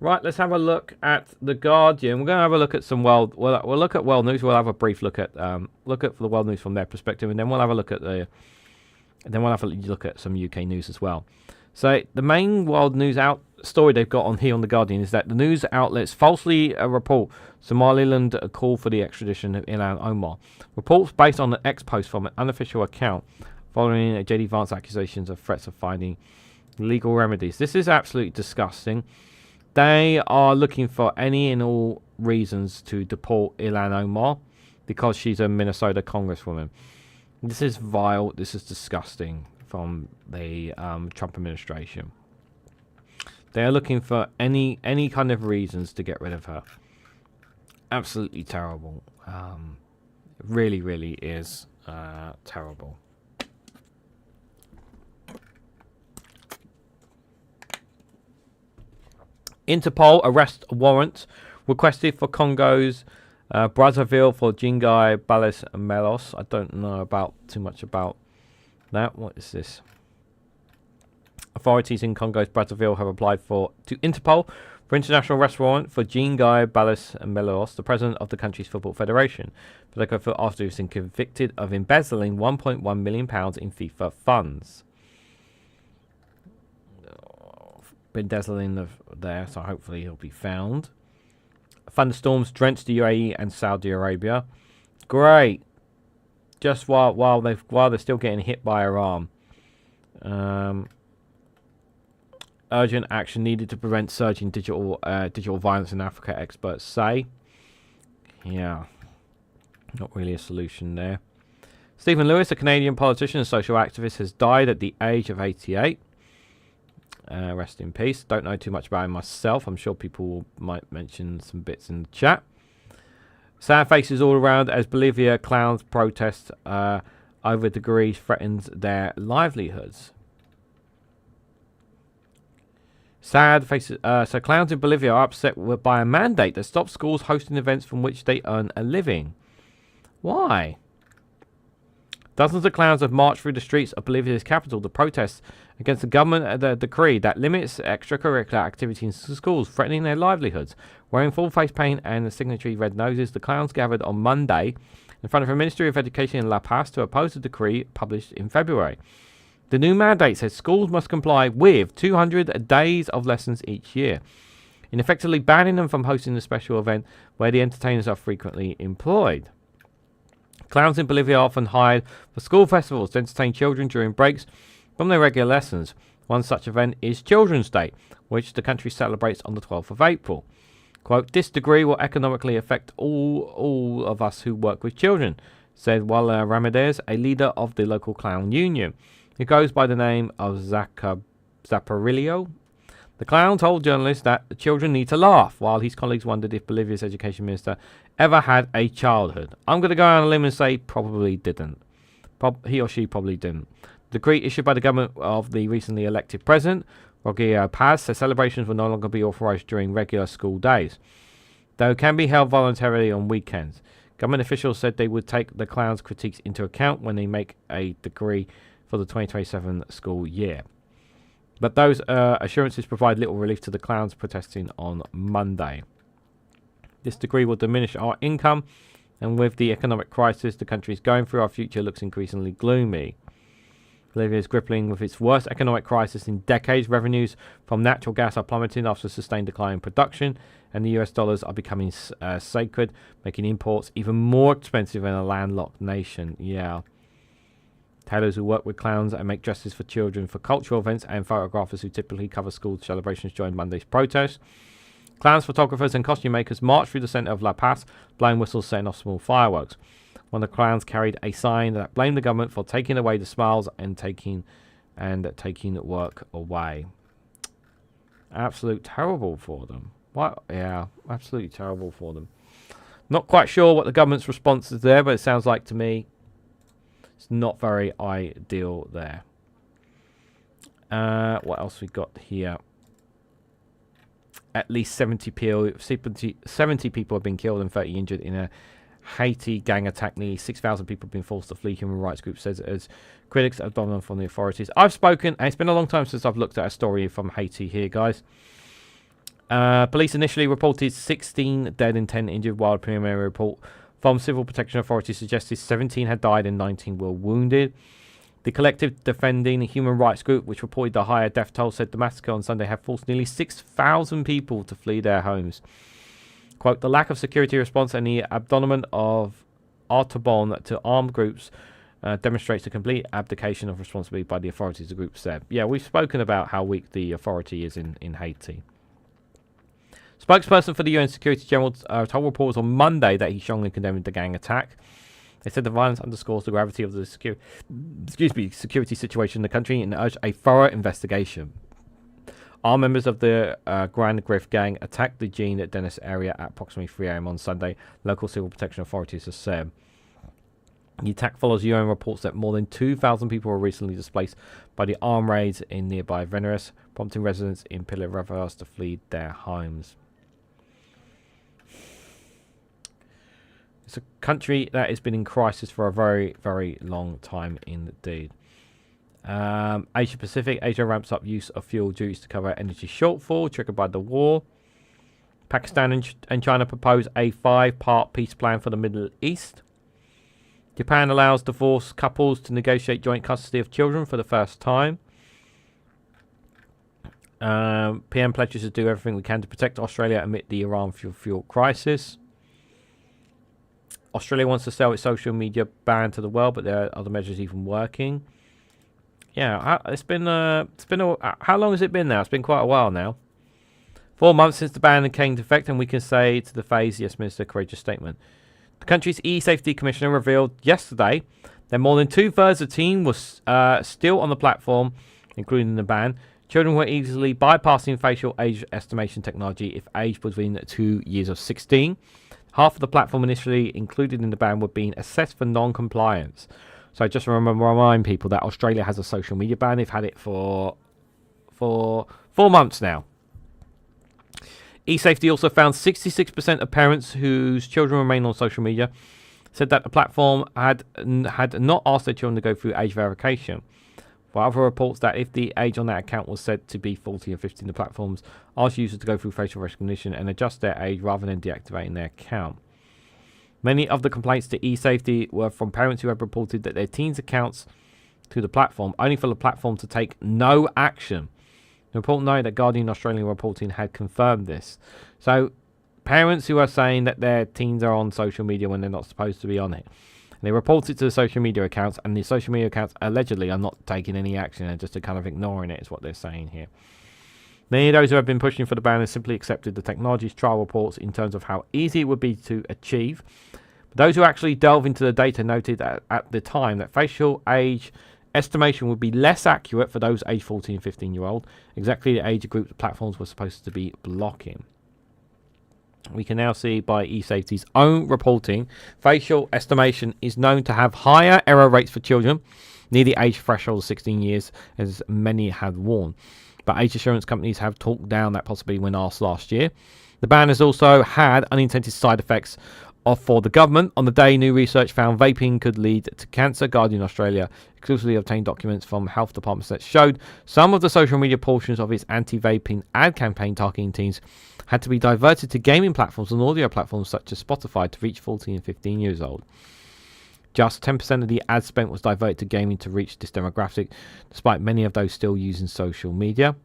Right, let's have a look at the Guardian. We're going to have a look at some world. We'll look at world news. We'll have a brief look at the world news from their perspective, and then we'll have a look at look at some UK news as well. So the main world news story they've got on here on the Guardian is that the news outlets falsely report Somaliland call for the extradition of Ilhan Omar. Reports based on an ex-post from an unofficial account following JD Vance accusations of threats of finding legal remedies. This is absolutely disgusting. They are looking for any and all reasons to deport Ilhan Omar. because she's a Minnesota congresswoman. This is vile. This is disgusting from the Trump administration. They are looking for any kind of reasons to get rid of her. Absolutely terrible. Really, really is terrible. Interpol arrest warrant requested for Congo's Brazzaville for Jingai Balis Melos. I don't know too much about that. What is this? Authorities in Congo's Brazzaville have applied to Interpol for international arrest warrant for Jingai Balis Melos, the president of the country's football federation, after he was convicted of embezzling £1.1 million in FIFA funds. Been dazzling there, so hopefully he'll be found. Thunderstorms drenched the UAE and Saudi Arabia. Great. Just while they're still getting hit by Iran. Urgent action needed to prevent surging digital violence in Africa, experts say. Yeah, not really a solution there. Stephen Lewis, a Canadian politician and social activist, has died at the age of 88. Rest in peace. Don't know too much about him myself. I'm sure people might mention some bits in the chat. Sad faces all around as Bolivia clowns protest over degrees threatens their livelihoods. Sad faces. So clowns in Bolivia are upset by a mandate that stops schools hosting events from which they earn a living. Why? Dozens of clowns have marched through the streets of Bolivia's capital to protest against the government decree that limits extracurricular activities in schools, threatening their livelihoods. Wearing full face paint and signatory red noses, the clowns gathered on Monday in front of the Ministry of Education in La Paz to oppose the decree published in February. The new mandate says schools must comply with 200 days of lessons each year, in effectively banning them from hosting a special event where the entertainers are frequently employed. Clowns in Bolivia are often hired for school festivals to entertain children during breaks from their regular lessons. One such event is Children's Day, which the country celebrates on the 12th of April. Quote, "This decree will economically affect all of us who work with children," said Wala Ramirez, a leader of the local clown union, who goes by the name of Zaparillo. The clown told journalists that the children need to laugh, while his colleagues wondered if Bolivia's education minister ever had a childhood. I'm going to go on a limb and say probably didn't. He or she probably didn't. The decree issued by the government of the recently elected president, Rodrigo Paz, says celebrations will no longer be authorized during regular school days, though it can be held voluntarily on weekends. Government officials said they would take the clowns' critiques into account when they make a decree for the 2027 school year. But those assurances provide little relief to the clowns protesting on Monday. This decree will diminish our income, and with the economic crisis the country is going through, our future looks increasingly gloomy. Bolivia is grappling with its worst economic crisis in decades. Revenues from natural gas are plummeting after a sustained decline in production, and the US dollars are becoming sacred, making imports even more expensive in a landlocked nation. Yeah. Tailors who work with clowns and make dresses for children for cultural events and photographers who typically cover school celebrations joined Monday's protest. Clowns, photographers and costume makers marched through the centre of La Paz, blowing whistles, setting off small fireworks. One of the clowns carried a sign that blamed the government for taking away the smiles and taking work away. Absolute terrible for them. What? Yeah, absolutely terrible for them. Not quite sure what the government's response is there, but it sounds like to me it's not very ideal there. What else we got here? At least 70 people have been killed and 30 injured in a Haiti gang attack. Nearly 6,000 people have been forced to flee, human rights group says, as critics are dominant from the authorities. I've spoken, and it's been a long time since I've looked at a story from Haiti here, guys. Police initially reported 16 dead and 10 injured, while a preliminary report from civil protection authorities suggested 17 had died and 19 were wounded. The collective defending human rights group, which reported the higher death toll, said the massacre on Sunday had forced nearly 6,000 people to flee their homes. Quote, "The lack of security response and the abandonment of Artabon to armed groups demonstrates a complete abdication of responsibility by the authorities," the group said. Yeah, we've spoken about how weak the authority is in Haiti. Spokesperson for the UN Security General told reporters on Monday that he strongly condemned the gang attack. They said the violence underscores the gravity of the security situation in the country and urged a thorough investigation. Armed members of the Grand Griff gang attacked the Jean Dennis area at approximately 3 a.m. on Sunday, local civil protection authorities have said. The attack follows UN reports that more than 2,000 people were recently displaced by the armed raids in nearby Veneris, prompting residents in Pilar to flee their homes. It's a country that has been in crisis for a very, very long time indeed. Asia Pacific. Asia ramps up use of fuel duties to cover energy shortfall triggered by the war. Pakistan and China propose a 5-part peace plan for the Middle East. Japan allows divorced couples to negotiate joint custody of children for the first time. PM pledges to do everything we can to protect Australia amid the Iran fuel crisis. Australia wants to sell its social media ban to the world, but there are other measures even working. Yeah, it's been how long has it been now? It's been quite a while now. 4 months since the ban came into effect, and we can say to the phase, yes, Minister, courageous statement. The country's e-safety commissioner revealed yesterday that more than 2/3 of the team was still on the platform, including the ban. Children were easily bypassing facial age estimation technology if aged between 2 years of 16. Half of the platform initially included in the ban were being assessed for non-compliance. So just remind people that Australia has a social media ban. They've had it for 4 months now. eSafety also found 66% of parents whose children remain on social media said that the platform had not asked their children to go through age verification. While other reports that if the age on that account was said to be 14 or 15, the platforms asked users to go through facial recognition and adjust their age rather than deactivating their account. Many of the complaints to eSafety were from parents who had reported that their teens' accounts to the platform, only for the platform to take no action. The report noted that Guardian Australian reporting had confirmed this. So, parents who are saying that their teens are on social media when they're not supposed to be on it. They report it to the social media accounts, and the social media accounts allegedly are not taking any action and just kind of ignoring it, is what they're saying here. Many of those who have been pushing for the ban have simply accepted the technology's trial reports in terms of how easy it would be to achieve. But those who actually delve into the data noted at the time that facial age estimation would be less accurate for those aged 14 and 15-year-old, exactly the age group the platforms were supposed to be blocking. We can now see by eSafety's own reporting, facial estimation is known to have higher error rates for children near the age threshold of 16 years, as many had warned. But age assurance companies have talked down that possibility when asked last year. The ban has also had unintended side effects for the government. On the day, new research found vaping could lead to cancer. Guardian Australia exclusively obtained documents from health departments that showed some of the social media portions of its anti-vaping ad campaign targeting teens had to be diverted to gaming platforms and audio platforms such as Spotify to reach 14 and 15 years old. Just 10% of the ad spent was diverted to gaming to reach this demographic, despite many of those still using social media.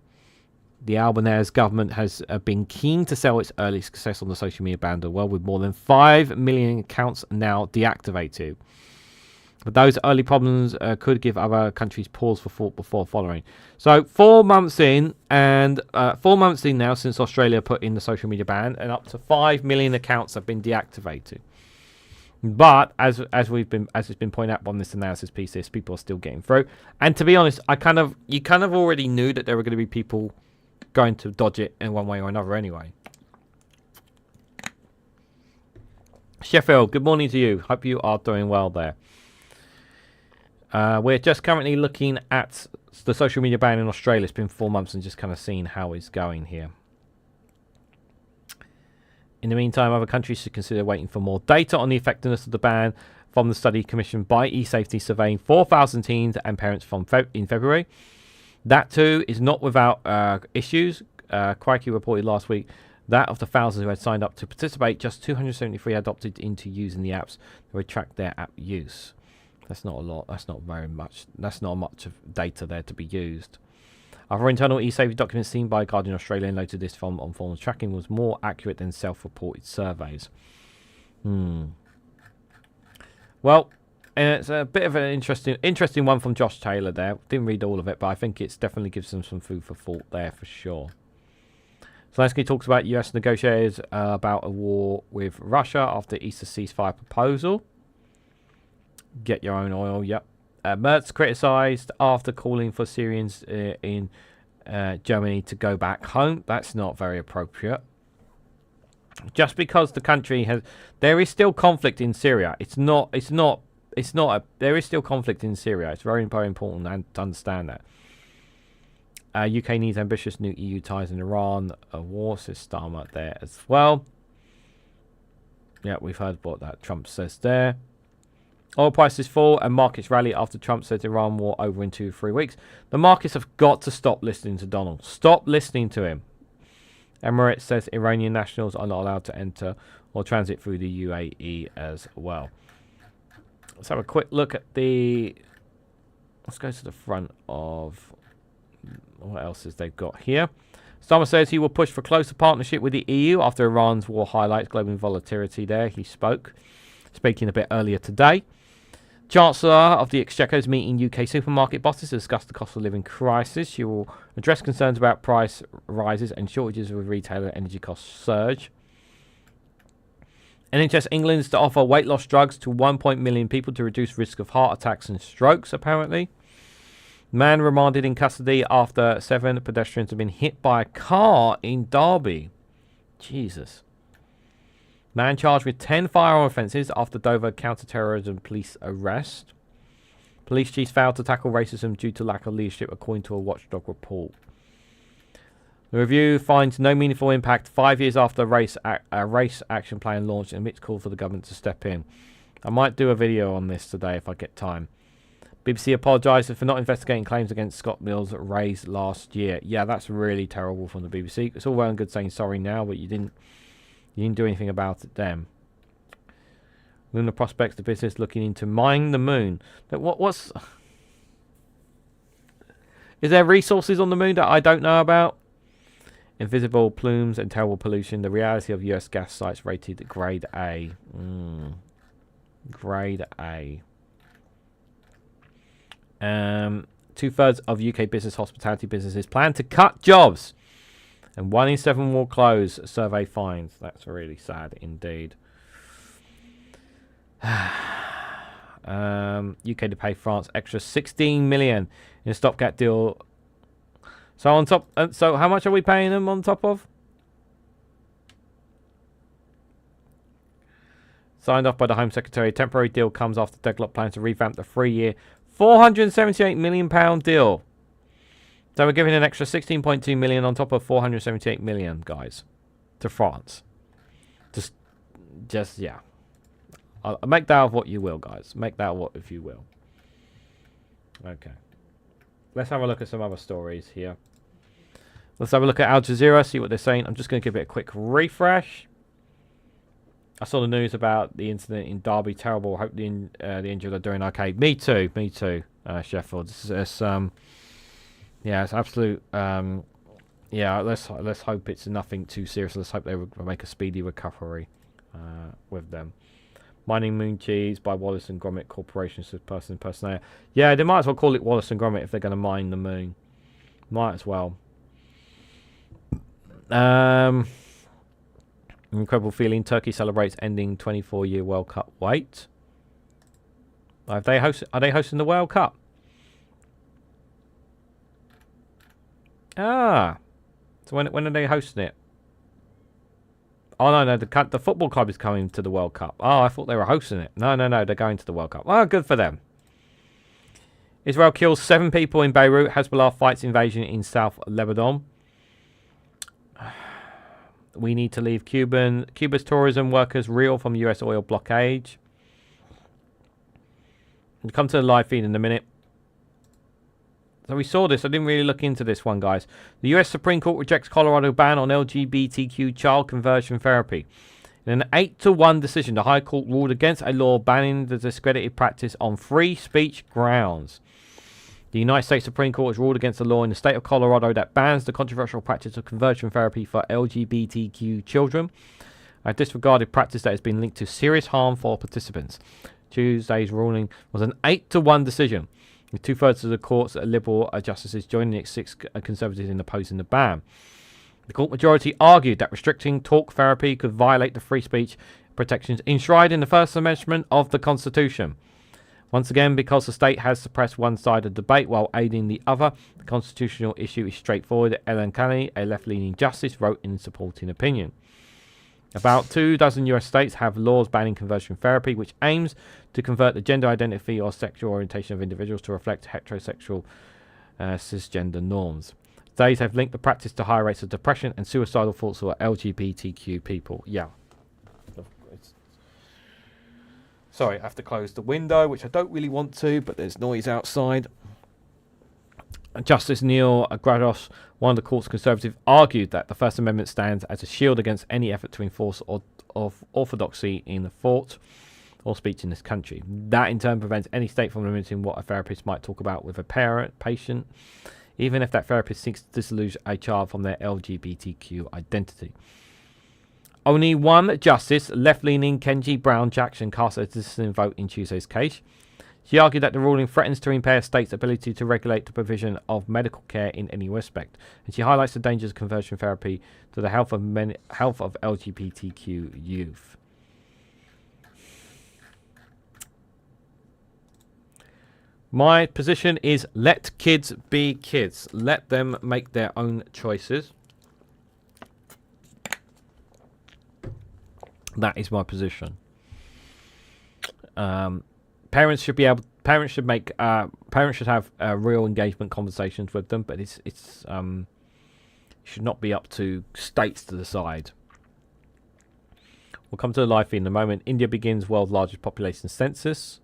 The Albanese government has been keen to sell its early success on the social media ban as well, with more than 5 million accounts now deactivated. But those early problems could give other countries pause for thought before following. So 4 months in, and 4 months in now since Australia put in the social media ban, and up to 5 million accounts have been deactivated. But as it's been pointed out on this analysis piece, people are still getting through. And to be honest, you kind of already knew that there were going to be people going to dodge it in one way or another anyway. Sheffield, good morning to you. Hope you are doing well there. We're just currently looking at the social media ban in Australia. It's been 4 months and just kind of seeing how it's going here. In the meantime, other countries should consider waiting for more data on the effectiveness of the ban from the study commissioned by eSafety, surveying 4,000 teens and parents in February. That too is not without issues. Crikey reported last week that of the thousands who had signed up to participate, just 273 had opted into using the apps that would track their app use. That's not a lot. That's not very much. That's not much of data there to be used. Other internal eSafety documents seen by Guardian Australia noted this from on-form tracking was more accurate than self-reported surveys. Well, it's a bit of an interesting one from Josh Taylor there. Didn't read all of it, but I think it definitely gives them some food for thought there for sure. Zelensky talks about US negotiators about a war with Russia after Easter ceasefire proposal. Get your own oil, yep. Merz criticised after calling for Syrians in Germany to go back home. That's not very appropriate. Just because the country has... There is still conflict in Syria. There is still conflict in Syria. It's very, very important to understand that. UK needs ambitious new EU ties in Iran. A war system up there as well. Yeah, we've heard what that Trump says there. Oil prices fall and markets rally after Trump said Iran war over in 2 to 3 weeks. The markets have got to stop listening to Donald. Stop listening to him. Emirates says Iranian nationals are not allowed to enter or transit through the UAE as well. Let's have a quick look at the... Let's go to the front of... What else is they've got here? Starmer says he will push for closer partnership with the EU after Iran's war highlights global volatility there. He spoke. Speaking a bit earlier today. Chancellor of the Exchequer is meeting UK supermarket bosses to discuss the cost of living crisis. She will address concerns about price rises and shortages with retailer energy cost surge. NHS England's to offer weight loss drugs to 1 million people to reduce risk of heart attacks and strokes, apparently. Man remanded in custody after 7 pedestrians have been hit by a car in Derby. Jesus. Man charged with 10 firearm offences after Dover counter-terrorism police arrest. Police chiefs failed to tackle racism due to lack of leadership, according to a watchdog report. The review finds no meaningful impact 5 years after a race action plan launched amidst call for the government to step in. I might do a video on this today if I get time. BBC apologises for not investigating claims against Scott Mills raised last year. Yeah, that's really terrible from the BBC. It's all well and good saying sorry now, but you didn't do anything about it then. Lunar Prospects, the business looking into mining the moon. But what's... Is there resources on the moon that I don't know about? Invisible plumes and terrible pollution. The reality of US gas sites rated grade A. Grade A. 2/3 of UK business hospitality businesses plan to cut jobs, and 1 in 7 will close. Survey finds. That's really sad indeed. UK to pay France extra 16 million in a stopgap deal. So on top. So how much are we paying them on top of? Signed off by the Home Secretary. Temporary deal comes after Deadlock plans to revamp the 3-year £478 million deal. So we're giving an extra 16.2 million on top of 478 million, guys, to France. Just yeah. I'll make that of what you will, guys. Make that what if you will. Okay. Let's have a look at some other stories here. Let's have a look at Al Jazeera, see what they're saying. I'm just going to give it a quick refresh. I saw the news about the incident in Derby. Terrible. Hope the injured are doing okay. Me too. Me too, Sheffield. It's yeah, it's absolute. Yeah, let's hope it's nothing too serious. Let's hope they make a speedy recovery with them. Mining Moon Cheese by Wallace and Gromit Corporation, says person impersonator. Yeah, they might as well call it Wallace and Gromit if they're going to mine the moon. Might as well. Incredible feeling. Turkey celebrates ending 24-year World Cup wait. Are they hosting the World Cup? Ah, so when are they hosting it? Oh no, the football club is coming to the World Cup. Oh, I thought they were hosting it. No, they're going to the World Cup. Oh, good for them. Israel kills 7 people in Beirut. Hezbollah fights invasion in South Lebanon. We need to leave Cuba's tourism workers reel from US oil blockade. We'll come to the live feed in a minute. So we saw this. I didn't really look into this one, guys. The US Supreme Court rejects Colorado ban on LGBTQ child conversion therapy. In an 8-1 decision, the High Court ruled against a law banning the discredited practice on free speech grounds. The United States Supreme Court has ruled against a law in the state of Colorado that bans the controversial practice of conversion therapy for LGBTQ children, a disregarded practice that has been linked to serious harm for participants. Tuesday's ruling was an 8-1 decision, with 2/3 of the court's liberal justices joining its 6 conservatives in opposing the ban. The court majority argued that restricting talk therapy could violate the free speech protections enshrined in the First Amendment of the Constitution. Once again, because the state has suppressed one side of debate while aiding the other, the constitutional issue is straightforward. Ellen Canny, a left-leaning justice, wrote in supporting opinion. About 24 US states have laws banning conversion therapy, which aims to convert the gender identity or sexual orientation of individuals to reflect heterosexual cisgender norms. States have linked the practice to higher rates of depression and suicidal thoughts for LGBTQ people. Yeah. Sorry, I have to close the window, which I don't really want to, but there's noise outside. Justice Neil Grados, one of the court's conservatives, argued that the First Amendment stands as a shield against any effort to enforce of orthodoxy in thought or speech in this country. That in turn prevents any state from limiting what a therapist might talk about with a patient, even if that therapist seeks to disilluge a child from their LGBTQ identity. Only one justice, left-leaning Kenji Brown Jackson, cast a dissenting vote in Tuesday's case. She argued that the ruling threatens to impair states' ability to regulate the provision of medical care in any respect, and she highlights the dangers of conversion therapy to the health of LGBTQ youth. My position is let kids be kids. Let them make their own choices. That is my position. Parents should have real engagement conversations with them, but it should not be up to states to decide. We'll come to the live feed in a moment. India begins world's largest population census.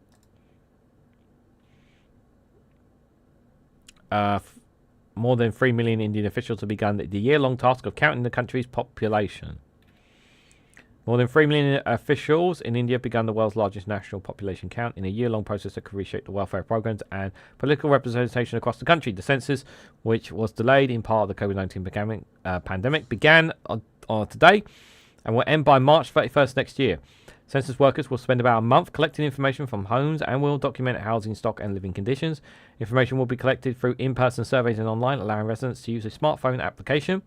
More than 3 million Indian officials have begun the year-long task of counting the country's population. More than 3 million officials in India have begun the world's largest national population count in a year-long process that could reshape the welfare programs and political representation across the country. The census, which was delayed in part of the COVID-19 pandemic, began on today and will end by March 31st next year. Census workers will spend about a month collecting information from homes and will document housing stock and living conditions. Information will be collected through in-person surveys and online, allowing residents to use a smartphone application.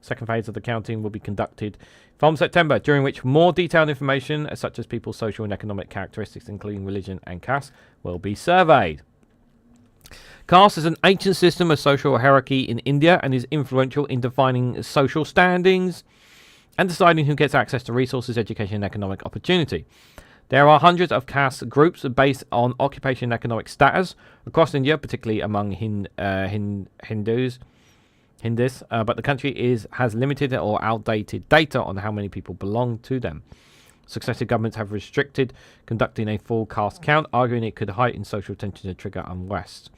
Second phase of the counting will be conducted from September, during which more detailed information, such as people's social and economic characteristics, including religion and caste, will be surveyed. Caste is an ancient system of social hierarchy in India and is influential in defining social standings and deciding who gets access to resources, education, and economic opportunity. There are hundreds of caste groups based on occupation and economic status across India, particularly among Hindus, but the country has limited or outdated data on how many people belong to them. Successive governments have restricted conducting a full caste count, arguing it could heighten social tensions and trigger unrest.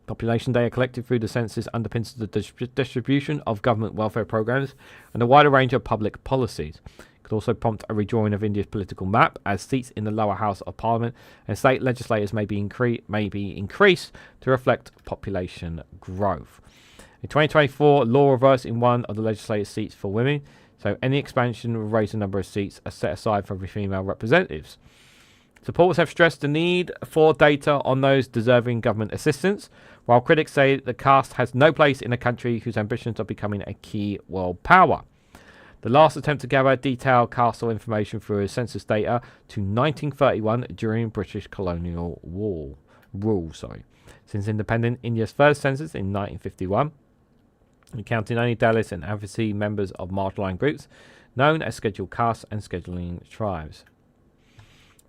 Population data collected through the census underpins the distribution of government welfare programs and a wider range of public policies. It could also prompt a redrawing of India's political map, as seats in the lower house of parliament and state legislators may be increased to reflect population growth. In 2024, law reversed in one of the legislative seats for women, so any expansion will raise the number of seats set aside for female representatives. Supporters have stressed the need for data on those deserving government assistance, while critics say the caste has no place in a country whose ambitions are becoming a key world power. The last attempt to gather detailed caste information through census data to 1931 during British colonial rule. Since independence, India's first census in 1951, counting only Dalits and advocacy members of marginalised groups known as scheduled castes and scheduling tribes.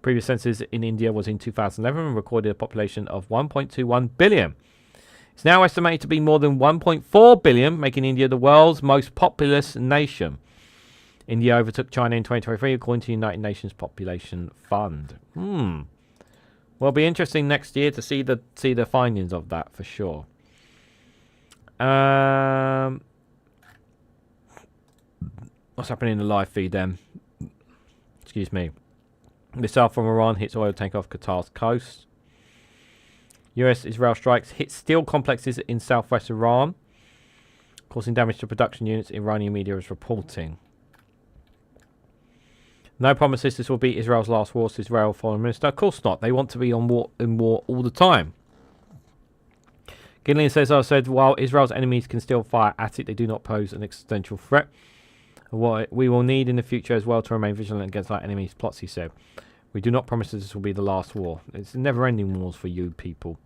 Previous census in India was in 2011 and recorded a population of 1.21 billion. It's now estimated to be more than 1.4 billion, making India the world's most populous nation. India overtook China in 2023, according to the United Nations Population Fund. Well, it'll be interesting next year to see the findings of that for sure. What's happening in the live feed then? Excuse me. Missile from Iran hits oil tanker off Qatar's coast. US-Israel strikes hit steel complexes in southwest Iran, causing damage to production units, Iranian media is reporting. No promises this will be Israel's last war, says Israel Foreign Minister. Of course not. They want to be in war all the time. Gillian says, I said, while Israel's enemies can still fire at it, they do not pose an existential threat. What we will need in the future as well to remain vigilant against our enemies' plots, he said. We do not promise that this will be the last war. It's never-ending wars for you people.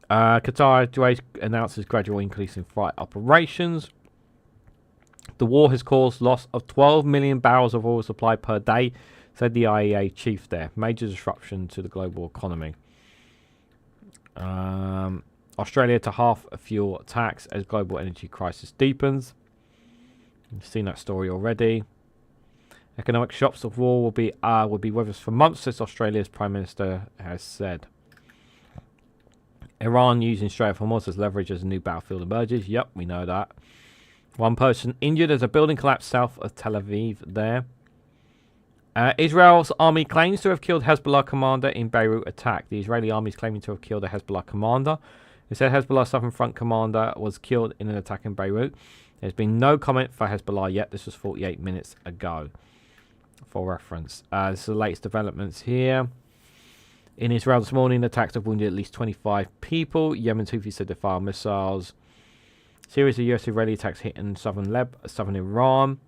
Qatar announces gradual increase in flight operations. The war has caused loss of 12 million barrels of oil supply per day, said the IEA chief there. Major disruption to the global economy. Australia to half a fuel tax as global energy crisis deepens. You've seen that story already. Economic shocks of war will be with us for months, as Australia's Prime Minister has said. Iran using Strait of Hormuz as leverage as a new battlefield emerges. Yep, we know that. One person injured as a building collapsed south of Tel Aviv there. Israel's army claims to have killed Hezbollah commander in Beirut attack. The Israeli army is claiming to have killed a Hezbollah commander. It said Hezbollah Southern Front commander was killed in an attack in Beirut. There's been no comment for Hezbollah yet. This was 48 minutes ago, for reference. This is the latest developments here. In Israel this morning, attacks have wounded at least 25 people. Yemen's Houthis said they fired missiles. Series of US-Israeli attacks hit in southern Iran.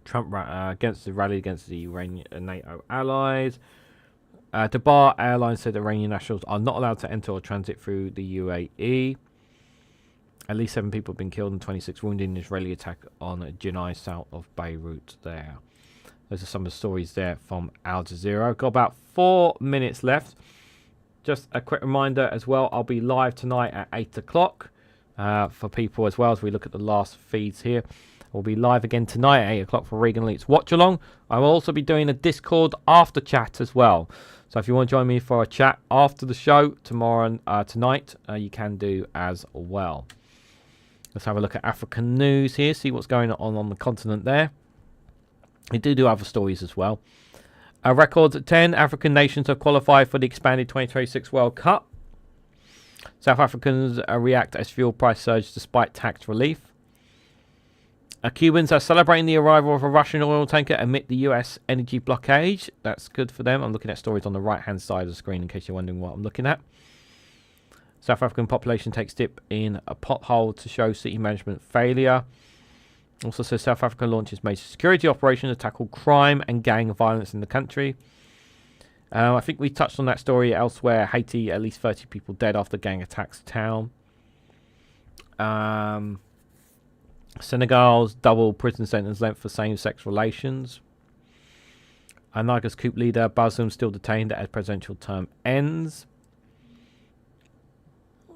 Trump against the rally against the Iranian NATO allies. Dubai Airlines said Iranian nationals are not allowed to enter or transit through the UAE. At least 7 people have been killed and 26 wounded in an Israeli attack on Janai, south of Beirut there. Those are some of the stories there from Al Jazeera. Got about 4 minutes left. Just a quick reminder as well, I'll be live tonight at 8 o'clock for people as well as we look at the last feeds here. We'll be live again tonight at 8 o'clock for Reganelite's Watch Along. I will also be doing a Discord after chat as well. So if you want to join me for a chat after the show tonight, you can do as well. Let's have a look at African news here, see what's going on the continent there. We do other stories as well. A record 10 African nations have qualified for the expanded 2026 World Cup. South Africans react as fuel price surge despite tax relief. Cubans are celebrating the arrival of a Russian oil tanker amid the US energy blockade. That's good for them. I'm looking at stories on the right-hand side of the screen in case you're wondering what I'm looking at. South African population takes dip in a pothole to show city management failure. Also says South Africa launches major security operations to tackle crime and gang violence in the country. I think we touched on that story elsewhere. Haiti, at least 30 people dead after gang attacks town. Senegal's double prison sentence length for same-sex relations. Niger's coup leader Bazoum still detained as presidential term ends.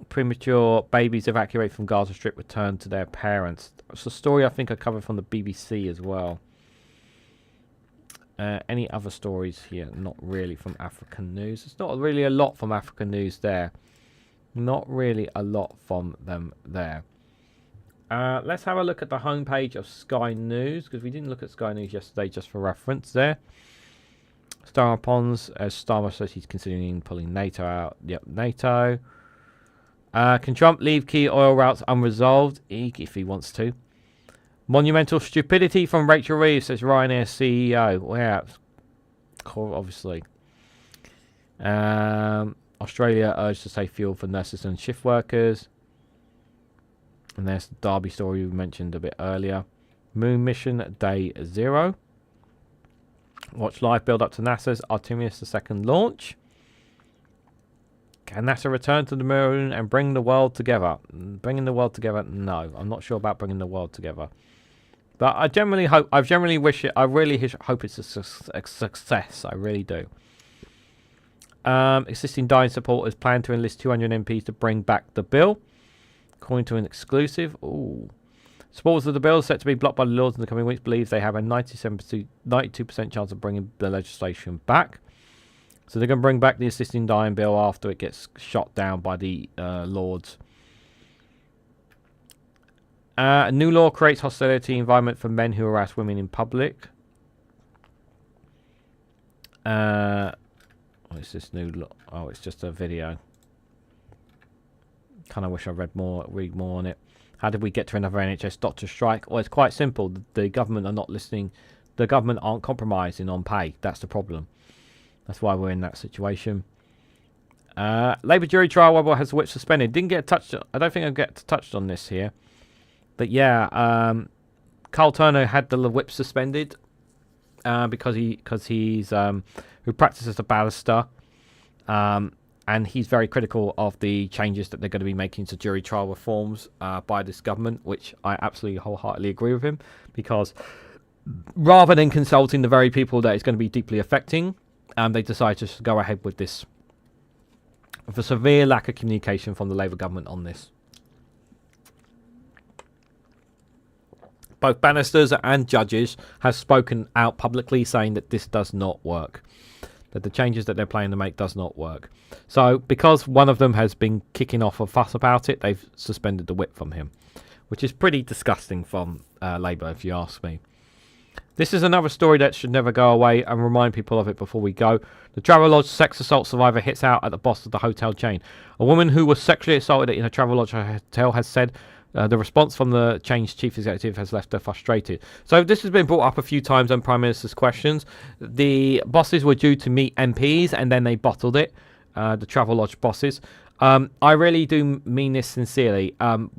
Premature babies evacuated from Gaza Strip return to their parents. It's a story I think I covered from the BBC as well. Any other stories here? Not really from African news. It's not really a lot from African news there. Not really a lot from them there. Let's have a look at the homepage of Sky News, because we didn't look at Sky News yesterday just for reference there. Star Pons, as Starmer says he's considering pulling NATO out. Yep, NATO. Can Trump leave key oil routes unresolved? If he wants to. Monumental stupidity from Rachel Reeves, says Ryanair CEO. Well, yeah, obviously. Australia urged to save fuel for nurses and shift workers. And there's the Derby story we mentioned a bit earlier. Moon mission day 0. Watch live build up to NASA's Artemis II launch. Can NASA return to the moon and bring the world together? Bringing the world together? No, I'm not sure about bringing the world together. But I really hope it's a success. I really do. Existing dying supporters plan to enlist 200 MPs to bring back the bill. According to an exclusive. Ooh. Supporters of the bill set to be blocked by the Lords in the coming weeks believe they have a 92% chance of bringing the legislation back. So they're going to bring back the assisting dying bill after it gets shot down by the Lords. A new law creates hostility environment for men who harass women in public. What is this new law? Oh, it's just a video. Kind of wish I read more on it. How did we get to another NHS doctor strike? Well, it's quite simple. The government are not listening. The government aren't compromising on pay. That's the problem. That's why we're in that situation. Labour jury trial wobble has whip suspended. Didn't get touched. I don't think I'll get touched on this here. But yeah, Carl Turner had the whip suspended because he's who practices as a barrister, and he's very critical of the changes that they're going to be making to jury trial reforms by this government, which I absolutely wholeheartedly agree with him, because rather than consulting the very people that it's going to be deeply affecting, they decided to just go ahead with this. With a severe lack of communication from the Labour government on this. Both barristers and judges have spoken out publicly saying that this does not work. That the changes that they're planning to make does not work. So, because one of them has been kicking off a fuss about it, they've suspended the whip from him. Which is pretty disgusting from Labour, if you ask me. This is another story that should never go away, and remind people of it before we go. The Travelodge sex assault survivor hits out at the boss of the hotel chain. A woman who was sexually assaulted in a Travelodge hotel has said the response from the chain's chief executive has left her frustrated. So this has been brought up a few times on Prime Minister's questions. The bosses were due to meet MPs, and then they bottled it, the Travelodge bosses. I really do mean this sincerely. Do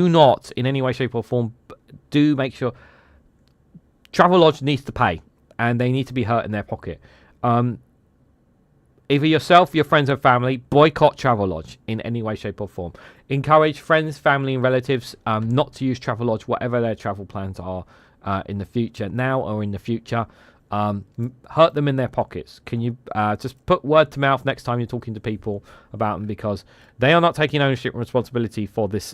not, in any way, shape or form, do make sure... Travelodge needs to pay, and they need to be hurt in their pocket. Either yourself, your friends and family, boycott Travelodge in any way, shape or form. Encourage friends, family and relatives not to use Travelodge, whatever their travel plans are in the future, now or in the future. Hurt them in their pockets. Can you just put word to mouth next time you're talking to people about them, because they are not taking ownership and responsibility for this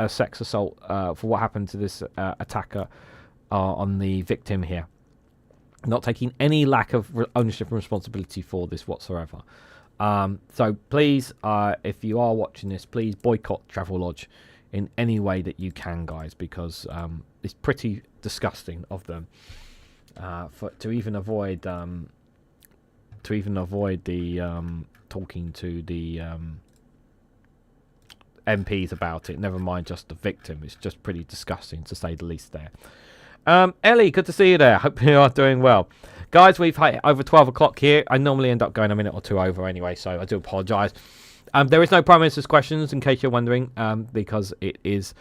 sex assault, for what happened to this attacker on the victim here. Not taking any lack of ownership and responsibility for this whatsoever. So please, if you are watching this, please boycott Travelodge in any way that you can, guys, because it's pretty disgusting of them to even avoid the talking to the MPs about it. Never mind just the victim. It's just pretty disgusting, to say the least there. Ellie, good to see you there. Hope you are doing well. Guys, we've hit over 12 o'clock here. I normally end up going a minute or two over anyway, so I do apologise. There is no Prime Minister's questions, in case you're wondering, because it is...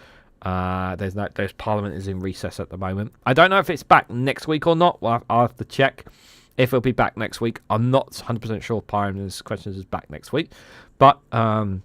there's Parliament is in recess at the moment. I don't know if it's back next week or not. I'll have to check if it'll be back next week. I'm not 100% sure if Prime Minister's questions is back next week. But I'll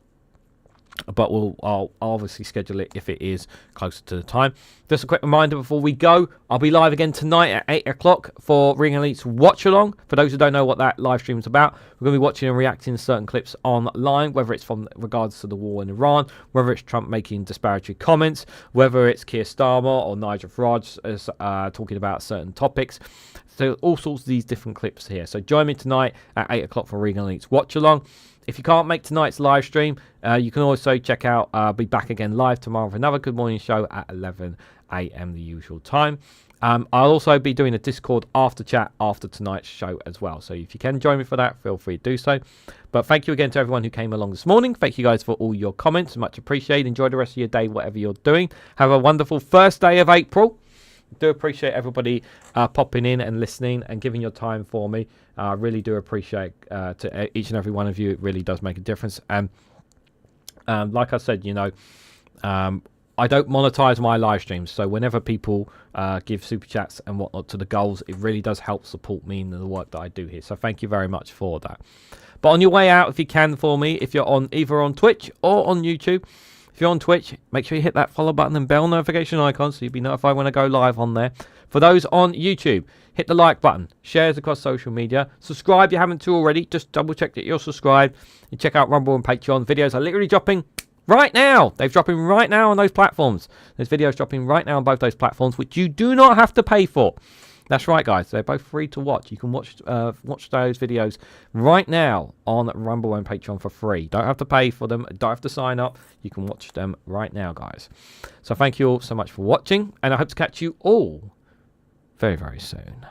obviously schedule it if it is closer to the time. Just a quick reminder before we go, I'll be live again tonight at 8 o'clock for Reganelite's Watch Along. For those who don't know what that live stream is about, we're going to be watching and reacting to certain clips online, whether it's from regards to the war in Iran, whether it's Trump making disparaging comments, whether it's Keir Starmer or Nigel Farage as, talking about certain topics. So all sorts of these different clips here. So join me tonight at 8 o'clock for Reganelite's Watch Along. If you can't make tonight's live stream, you can also check out, be back again live tomorrow for another Good Morning show at 11 a.m. the usual time. I'll also be doing a Discord after chat after tonight's show as well. So if you can join me for that, feel free to do so. But thank you again to everyone who came along this morning. Thank you guys for all your comments. Much appreciated. Enjoy the rest of your day, whatever you're doing. Have a wonderful first day of April. Do appreciate everybody popping in and listening and giving your time for me. I really do appreciate to each and every one of you. It really does make a difference. And like I said, you know, I don't monetize my live streams. So whenever people give super chats and whatnot to the goals, it really does help support me in the work that I do here. So thank you very much for that. But on your way out, if you can for me, if you're on either on Twitch or on YouTube, if you're on Twitch, make sure you hit that follow button and bell notification icon so you'll be notified when I go live on there. For those on YouTube, hit the like button, shares across social media, subscribe if you haven't already, just double check that you're subscribed, and check out Rumble and Patreon. Videos are literally dropping right now. They're dropping right now on those platforms. There's videos dropping right now on both those platforms, which you do not have to pay for. That's right, guys. They're both free to watch. You can watch those videos right now on Rumble and Patreon for free. Don't have to pay for them. Don't have to sign up. You can watch them right now, guys. So thank you all so much for watching, and I hope to catch you all very, very soon.